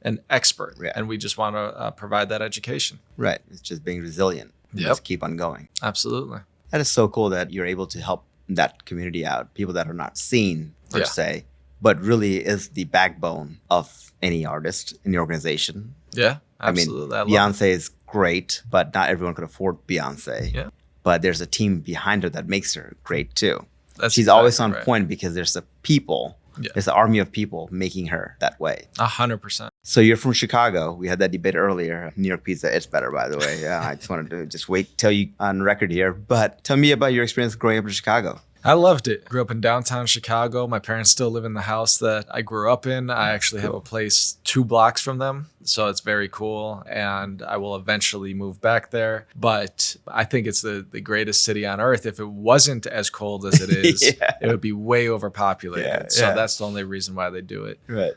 Yeah. And we just want to provide that education. Right. It's just being resilient. Just keep on going. Absolutely. That is so cool that you're able to help that community out, people that are not seen per se, but really is the backbone of any artist in the organization. Yeah, absolutely. Beyonce is great, but not everyone could afford Beyonce. Yeah. But there's a team behind her that makes her great too. exactly She's always on point because there's the people. Yeah. There's an army of people making her that way. 100%. So you're from Chicago. We had that debate earlier. New York pizza, it's better, by the way. Yeah, I just wanted to just wait till you on record here. But tell me about your experience growing up in Chicago. I loved it. Grew up in downtown Chicago. My parents still live in the house that I grew up in. I actually have a place 2 blocks from them. So it's very cool. And I will eventually move back there. But I think it's the greatest city on earth. If it wasn't as cold as it is, it would be way overpopulated. So that's the only reason why they do it. Right.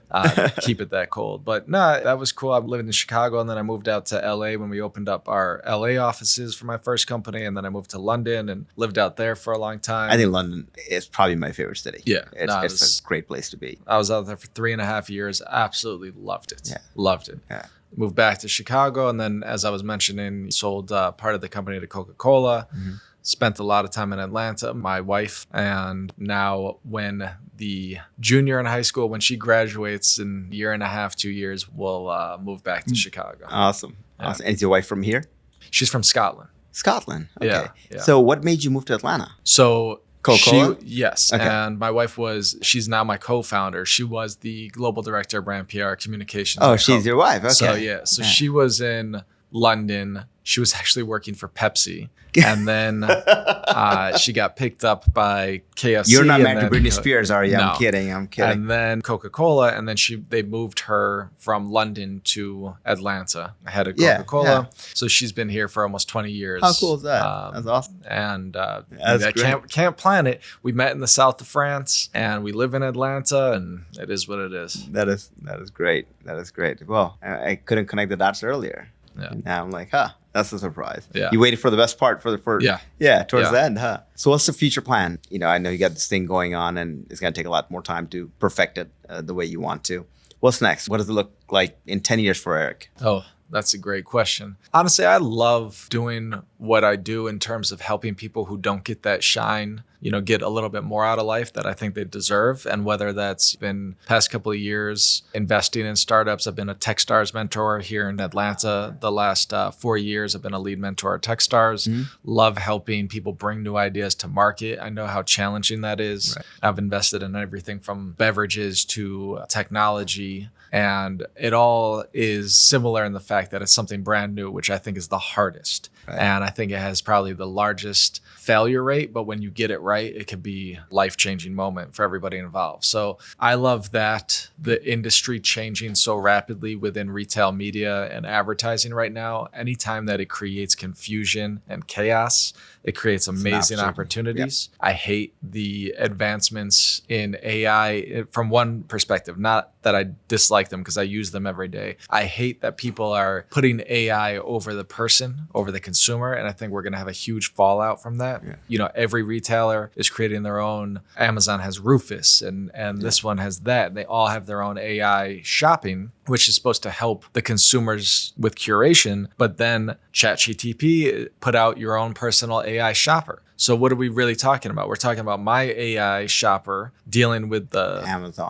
Keep it that cold. But no, that was cool. I lived in Chicago and then I moved out to LA when we opened up our LA offices for my first company. And then I moved to London and lived out there for a long time. I think London is probably my favorite city. Yeah. It's a great place to be. I was out there for 3.5 years. Absolutely loved it. Yeah. Loved it. Yeah. Moved back to Chicago. And then, as I was mentioning, sold part of the company to Coca-Cola. Spent a lot of time in Atlanta, my wife. And now when the junior in high school, when she graduates in 1.5 years, 2 years, we'll move back to Chicago. Awesome. Yeah. Awesome. And is your wife from here? She's from Scotland. Scotland. Okay. Yeah. So what made you move to Atlanta? So Coca-Cola? Yes. Okay. And my wife she's now my co-founder. She was the global director of brand PR communications. Oh, she's your wife. Okay. So yeah. So she was in London. She was actually working for Pepsi. And then she got picked up by KFC. You're not married to Britney Spears, are you? No. I'm kidding. And then Coca-Cola, and then they moved her from London to Atlanta. I had a Coca-Cola. Yeah. So she's been here for almost 20 years. How cool is that? That's awesome. And That's I great. can't plan it. We met in the south of France, and we live in Atlanta, and it is what it is. That is great. That is great. Well, I couldn't connect the dots earlier. Yeah. Now I'm like, that's a surprise. Yeah. You waited for the best part towards Yeah. the end, huh? So what's the future plan? I know you got this thing going on and it's going to take a lot more time to perfect it the way you want to. What's next? What does it look like in 10 years for Eric? Oh, that's a great question. Honestly, I love doing what I do in terms of helping people who don't get that shine, get a little bit more out of life that I think they deserve. And whether that's been past couple of years investing in startups, I've been a Techstars mentor here in Atlanta. The last 4 years, I've been a lead mentor at Techstars. Mm-hmm. Love helping people bring new ideas to market. I know how challenging that is. Right. I've invested in everything from beverages to technology. And it all is similar in the fact that it's something brand new, which I think is the hardest. Right. And I think it has probably the largest failure rate, but when you get it right, it can be a life-changing moment for everybody involved. So I love that the industry changing so rapidly within retail media and advertising right now. Anytime that it creates confusion and chaos, it creates amazing opportunities. Yep. I hate the advancements in AI from one perspective, not that I dislike them because I use them every day. I hate that people are putting AI over the person, over the consumer, and I think we're going to have a huge fallout from that. Yeah. Every retailer is creating their own. Amazon has Rufus, and this one has that. They all have their own AI shopping, which is supposed to help the consumers with curation, but then ChatGPT put out your own personal AI shopper. So what are we really talking about? We're talking about my AI shopper dealing with the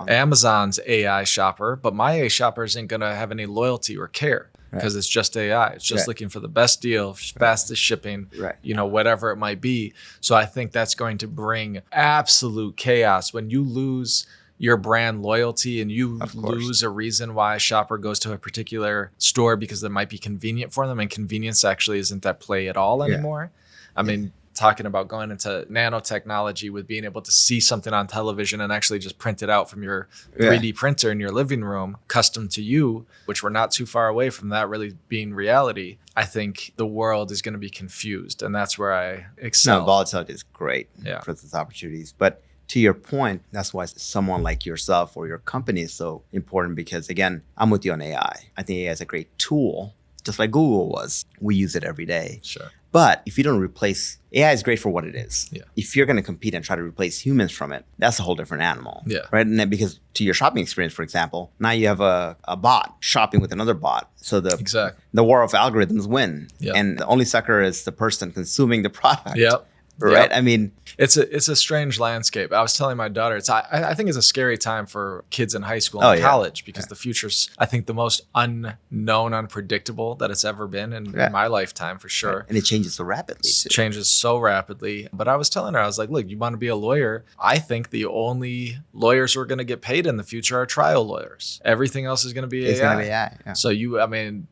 Amazon's AI shopper, but my AI shopper isn't going to have any loyalty or care because it's just AI. It's just looking for the best deal, fastest shipping, whatever it might be. So I think that's going to bring absolute chaos when you lose your brand loyalty and you lose a reason why a shopper goes to a particular store because it might be convenient for them, and convenience actually isn't at play at all anymore. I mean, talking about going into nanotechnology with being able to see something on television and actually just print it out from your 3D printer in your living room, custom to you, which we're not too far away from that really being reality. I think the world is going to be confused, and that's where I excel. No, volatility is great for these opportunities, but to your point, that's why someone like yourself or your company is so important because, again, I'm with you on AI. I think AI is a great tool, just like Google was. We use it every day. Sure. But if you don't replace, AI is great for what it is. Yeah. If you're going to compete and try to replace humans from it, that's a whole different animal. Yeah. Right. And then because to your shopping experience, for example, now you have a bot shopping with another bot. So the war of algorithms win. Yep. And the only sucker is the person consuming the product. Yep. Right. Yep. I mean, it's a strange landscape. I was telling my daughter, I think it's a scary time for kids in high school and college because the future's, I think, the most unknown, unpredictable that it's ever been in my lifetime for sure. Right. And it changes so rapidly too. It changes so rapidly. But I was telling her, I was like, look, you want to be a lawyer? I think the only lawyers who are going to get paid in the future are trial lawyers. Everything else is going to be AI. It's going to be AI. Yeah. So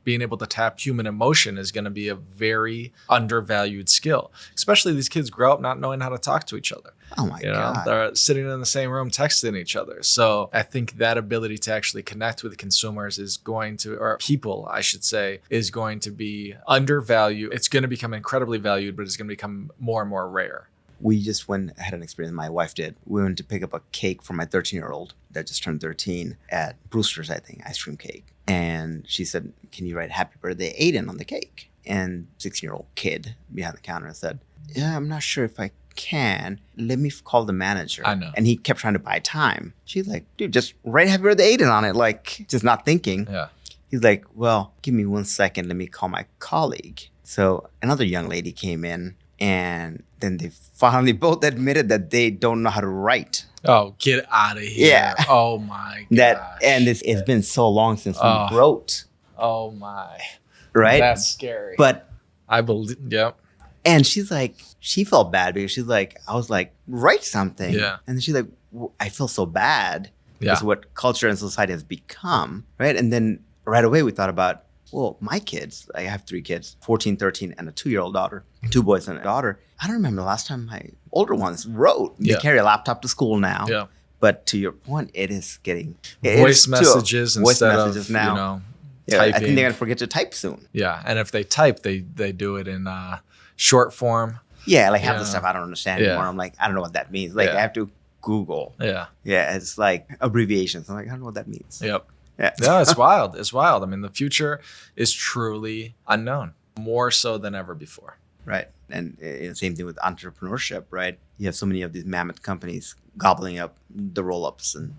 being able to tap human emotion is going to be a very undervalued skill, especially these kids grow up not knowing how to talk to each other. Oh my God. They're sitting in the same room texting each other. So I think that ability to actually connect with consumers is going to, or people, I should say, is going to be undervalued. It's going to become incredibly valued, but it's going to become more and more rare. We just had an experience, my wife did. We went to pick up a cake for my 13-year-old that just turned 13 at Brewster's, I think, ice cream cake. And she said, can you write happy birthday Aiden on the cake? And 16-year-old kid behind the counter said, yeah, I'm not sure if I can. Let me call the manager. I know. And he kept trying to buy time. She's like, dude, just write happy birthday Aiden on it. Like, just not thinking. Yeah. He's like, well, give me 1 second. Let me call my colleague. So another young lady came in, and then they finally both admitted that they don't know how to write. Oh, get out of here. Yeah. Oh my gosh. And it's been so long since we wrote. Oh my. Right? That's scary. But I believe. Yep. And she's like, she felt bad because she's like, I was like, write something. Yeah. And then she's like, I feel so bad. Yeah. Is what culture and society has become, right? And then right away we thought about, well, my kids, I have 3 kids, 14, 13, and a 2-year-old daughter, 2 boys and a daughter. I don't remember the last time my older ones wrote. They carry a laptop to school now. Yeah. But to your point, it is getting voice messages instead of now. Typing. I think they're going to forget to type soon. Yeah. And if they type, they do it in short form. Yeah, like half the stuff I don't understand anymore. I'm like, I don't know what that means. Like I have to Google. Yeah. Yeah, it's like abbreviations. I'm like, I don't know what that means. Yep. Yeah. No, it's wild. It's wild. I mean, the future is truly unknown, more so than ever before. Right. And same thing with entrepreneurship, right? You have so many of these mammoth companies gobbling up the roll-ups and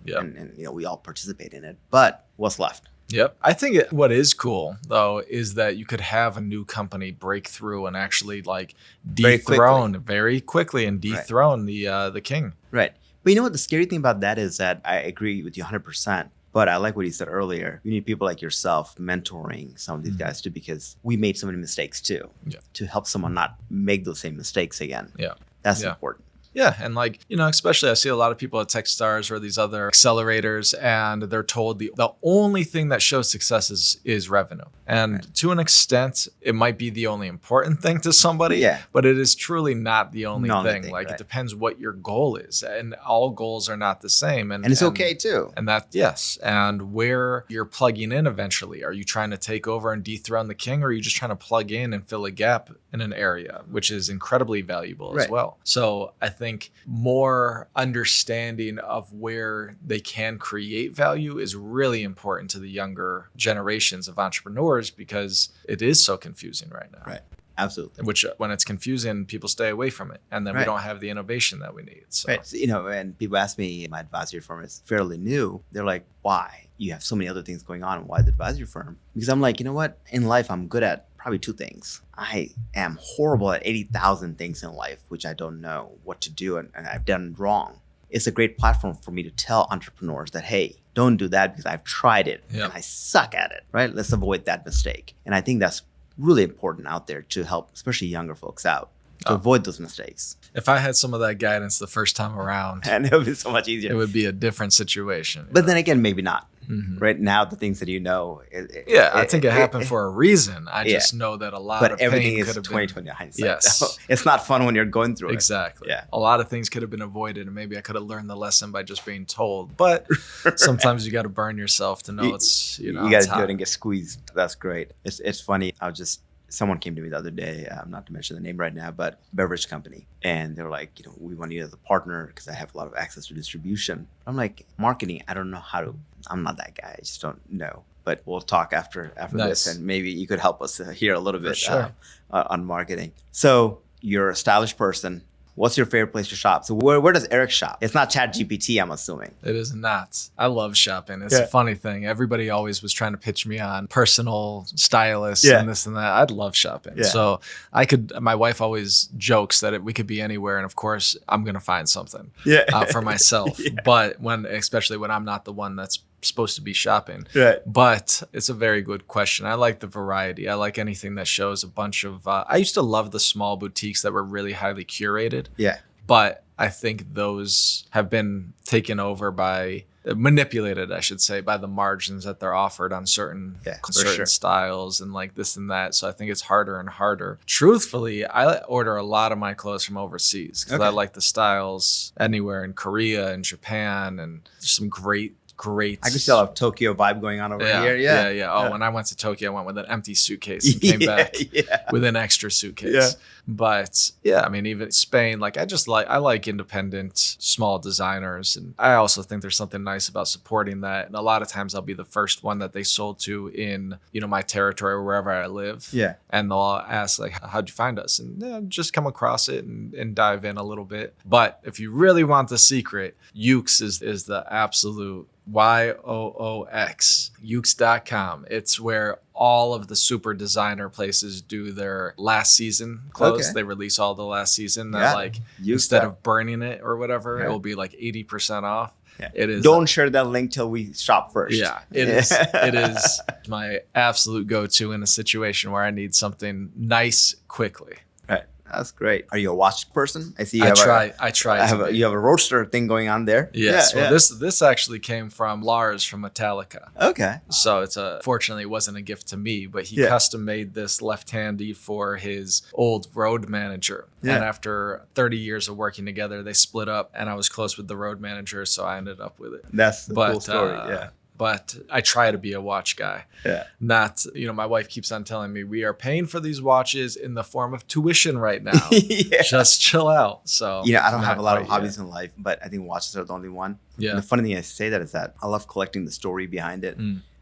we all participate in it. But what's left? Yep. I think what is cool, though, is that you could have a new company break through and actually like dethrone very quickly and dethrone the king. Right. But you know what? The scary thing about that is that I agree with you 100%. But I like what you said earlier. You need people like yourself mentoring some of these guys too, because we made so many mistakes too, to help someone not make those same mistakes again. Yeah. That's important. Yeah. And like, especially I see a lot of people at Techstars or these other accelerators, and they're told the only thing that shows success is revenue. And to an extent, it might be the only important thing to somebody, but it is truly not the only thing. Like it depends what your goal is, and all goals are not the same. And it's okay too. And that, yes. And where you're plugging in eventually, are you trying to take over and dethrone the king, or are you just trying to plug in and fill a gap in an area, which is incredibly valuable as well. So I think more understanding of where they can create value is really important to the younger generations of entrepreneurs, because it is so confusing right now. Right. Absolutely. Which when it's confusing, people stay away from it. And then we don't have the innovation that we need. So. Right. So, and people ask me, my advisory firm is fairly new. They're like, why? You have so many other things going on. Why the advisory firm? Because I'm like, you know what? In life, I'm good at probably 2 things. I am horrible at 80,000 things in life, which I don't know what to do and I've done wrong. It's a great platform for me to tell entrepreneurs that, hey, don't do that because I've tried it and I suck at it, right? Let's avoid that mistake. And I think that's really important out there to help, especially younger folks out, to avoid those mistakes. If I had some of that guidance the first time around, and it would be so much easier. It would be a different situation. But then again, maybe not. Right now, the things that you know. I think it happened for a reason. I just know that a lot of everything pain is could have 2020 been. hindsight. Yes. It's not fun when you're going through it. Exactly. Yeah. A lot of things could have been avoided, and maybe I could have learned the lesson by just being told. But sometimes you got to burn yourself to know it's, you got to do it and get squeezed. That's great. It's funny. Someone came to me the other day, not to mention the name right now, but beverage company. And they were like, we want you as a partner because I have a lot of access to distribution. I'm like, marketing, I don't know how to, I'm not that guy. I just don't know. But we'll talk after this, and maybe you could help us here a little bit on marketing. So you're a stylish person. What's your favorite place to shop? So where does Eric shop? It's not ChatGPT, I'm assuming. It is not. I love shopping. It's a funny thing. Everybody always was trying to pitch me on personal stylists and this and that. I'd love shopping. Yeah. So my wife always jokes that we could be anywhere. And of course, I'm going to find something for myself. But especially when I'm not the one that's supposed to be shopping. Right. But it's a very good question. I like the variety. I like anything that shows a bunch of, I used to love the small boutiques that were really highly curated. Yeah. But I think those have been taken over manipulated, I should say, by the margins that they're offered on certain styles and like this and that. So I think it's harder and harder. Truthfully, I order a lot of my clothes from overseas because I like the styles anywhere in Korea and Japan, and there's some great. I can still have Tokyo vibe going on over here. Yeah. When I went to Tokyo, I went with an empty suitcase and came back with an extra suitcase. Yeah. But I mean, even Spain, like I like independent, small designers. And I also think there's something nice about supporting that. And a lot of times I'll be the first one that they sold to in, my territory or wherever I live. Yeah. And they'll ask like, how'd you find us? And just come across it and dive in a little bit. But if you really want the secret, Yoox is the absolute YOOX, Yoox.com. It's where all of the super designer places do their last season clothes. Okay. They release all the last season that instead of burning it or whatever, it will be like 80% off. It is. Don't share that link till we shop first. Yeah, it is. It is my absolute go-to in a situation where I need something nice quickly. Right. That's great. Are you a watch person? I see you I have try. you have a roadster thing going on there. Yes. Yeah, Well, this actually came from Lars from Metallica. Okay. So fortunately it wasn't a gift to me, but he Yeah. custom made this left-handy for his old road manager. Yeah. And after 30 years of working together, they split up, and I was close with the road manager, so I ended up with it. That's the cool story. Yeah. But I try to be a watch guy. Yeah. Not, my wife keeps on telling me we are paying for these watches in the form of tuition right now. Yeah. Just chill out. So I don't have a lot of quite hobbies yet. in life, but I think watches are the only one. Yeah. And the funny thing I say that is that I love collecting the story behind it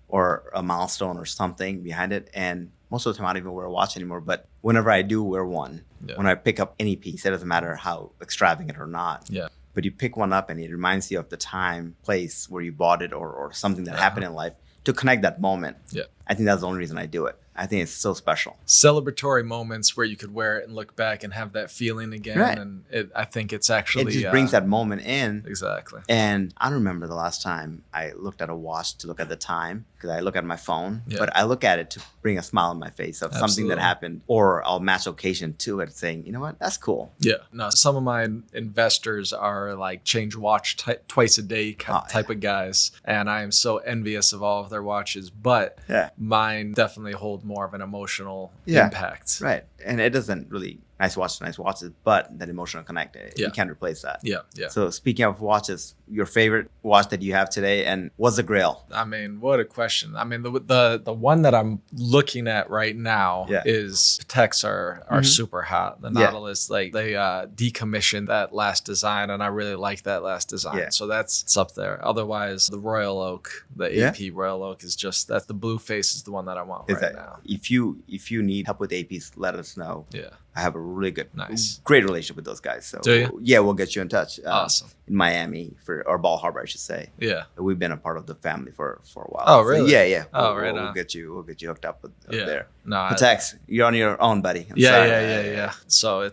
or a milestone or something behind it. And most of the time I don't even wear a watch anymore, but whenever I do wear one, when I pick up any piece, it doesn't matter how extravagant or not. Yeah. But you pick one up and it reminds you of the time, place where you bought it or something that happened in life to connect that moment. Yeah. I think that's the only reason I do it. I think it's so special. Celebratory moments where you could wear it and look back and have that feeling again. Right. And I think it's actually... It just brings that moment in. Exactly. And I don't remember the last time I looked at a watch to look at the time, because I look at my phone, Yeah. but I look at it to bring a smile on my face of something that Absolutely. happened, or I'll match occasion to it saying, you know what, that's cool. Yeah. No, some of my investors are like change watch twice a day type of guys. And I am so envious of all of their watches, but Yeah. mine definitely hold more of an emotional Yeah. impact. Right. And it doesn't really, nice watches, but that emotional connect, Yeah. you can't replace that. Yeah. Yeah. So speaking of watches, your favorite watch that you have today, and what's the grail? I mean, what a question. I mean, the one that I'm looking at right now Yeah. is Pateks are super hot. The Yeah. Nautilus, like they decommissioned that last design, and I really like that last design. Yeah. So it's up there. Otherwise, the Royal Oak, the Yeah. AP Royal Oak is just the blue face is the one that I want right now. If you need help with APs, let us know. Yeah. I have a really good, Nice. great relationship with those guys. So Do you? yeah, we'll get you in touch. Awesome. In Miami or Ball Harbor, I should say. Yeah. We've been a part of the family for a while. Oh, So, really? yeah. Oh, we'll, right we'll on. get you hooked up with Yeah. there. No, Pateks, you're on your own, buddy. I'm Yeah, sorry. yeah. So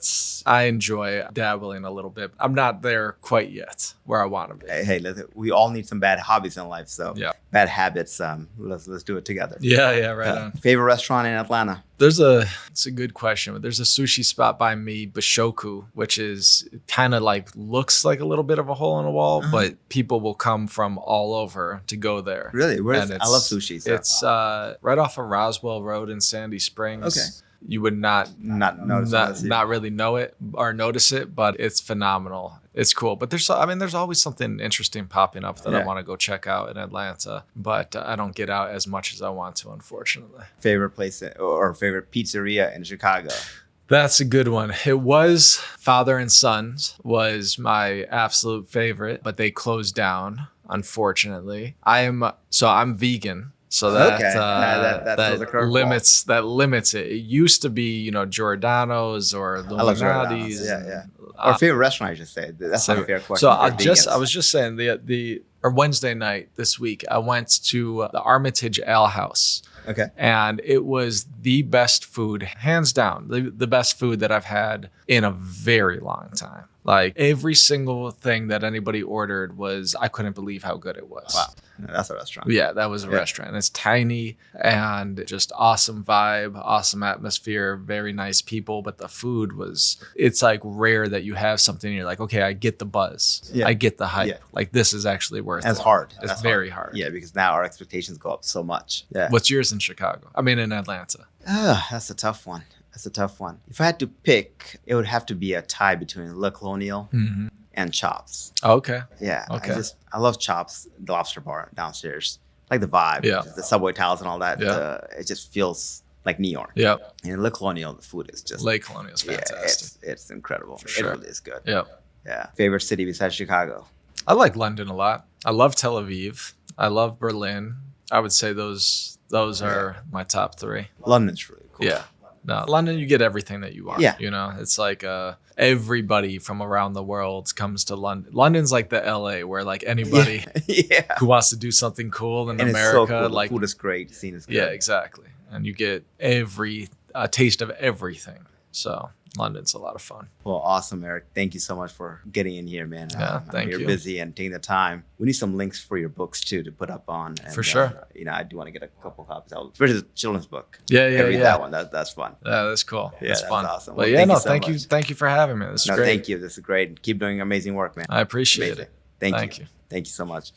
I enjoy dabbling a little bit. I'm not there quite yet where I want to be. Hey, we all need some bad hobbies in life. So Yeah. bad habits. Let's do it together. Yeah, right on. Favorite restaurant in Atlanta? It's a good question, but there's a sushi spot by me, Bishoku, which is kind of like looks like a little bit of a hole in the wall, but people will come from all over to go there. Really? And I love sushi. So. It's right off of Roswell Road in Sandy Springs. Okay. You would not notice not really know it or notice it, but it's phenomenal. It's cool. But there's always something interesting popping up that I want to go check out in Atlanta, but I don't get out as much as I want to, unfortunately. Favorite place or favorite pizzeria in Chicago? That's a good one. It was Father and Sons was my absolute favorite, but they closed down, unfortunately. I'm vegan. So that limits it. It used to be, Giordano's or Illuminati's. Yeah. Or favorite restaurant, I should say. That's not a fair question. So I was just saying or Wednesday night this week, I went to the Armitage Ale House. Okay. And it was the best food, hands down, the best food that I've had in a very long time. Like every single thing that anybody ordered I couldn't believe how good it was. Wow. That's a restaurant. Yeah, that was a restaurant. It's tiny and just awesome vibe, awesome atmosphere, very nice people. But the food it's like rare that you have something and you're like, okay, I get the buzz. Yeah. I get the hype. Yeah. Like this is actually worth it. It's hard. It's very hard. Yeah, because now our expectations go up so much. Yeah. What's yours in Chicago? I mean, in Atlanta. That's a tough one. If I had to pick, it would have to be a tie between Le Colonial and Chops. Okay. Yeah. Okay. I love Chops, the lobster bar downstairs. Like the vibe, Yeah. the subway tiles and all that. Yeah. It just feels like New York. Yep. And Le Colonial, the food is just Lake Colonial is fantastic. it's incredible. sure. It really is good. Yep. Yeah. Favorite city besides Chicago? I like London a lot. I love Tel Aviv. I love Berlin. I would say those are my top three. London's really cool. Yeah. No, London, you get everything that you want. Yeah. It's like everybody from around the world comes to London. London's like the LA where like anybody who wants to do something cool in And America, it's so cool. like The food is great. The scene is good. yeah, exactly. And you get a taste of everything. So London's a lot of fun. Well, awesome, Eric. Thank you so much for getting in here, man. Yeah, thank you're you. busy and taking the time. We need some links for your books too to put up on. And, For sure. I do want to get a couple copies. Especially the children's book. Yeah, I read yeah. that one. That's fun. Yeah, that's cool. Yeah, that's fun. awesome. But Well, yeah, thank you so much. thank you for having me. This is great. Thank you. This is great. Keep doing amazing work, man. I appreciate Amazing. it. Thank Thank you. you. Thank you so much.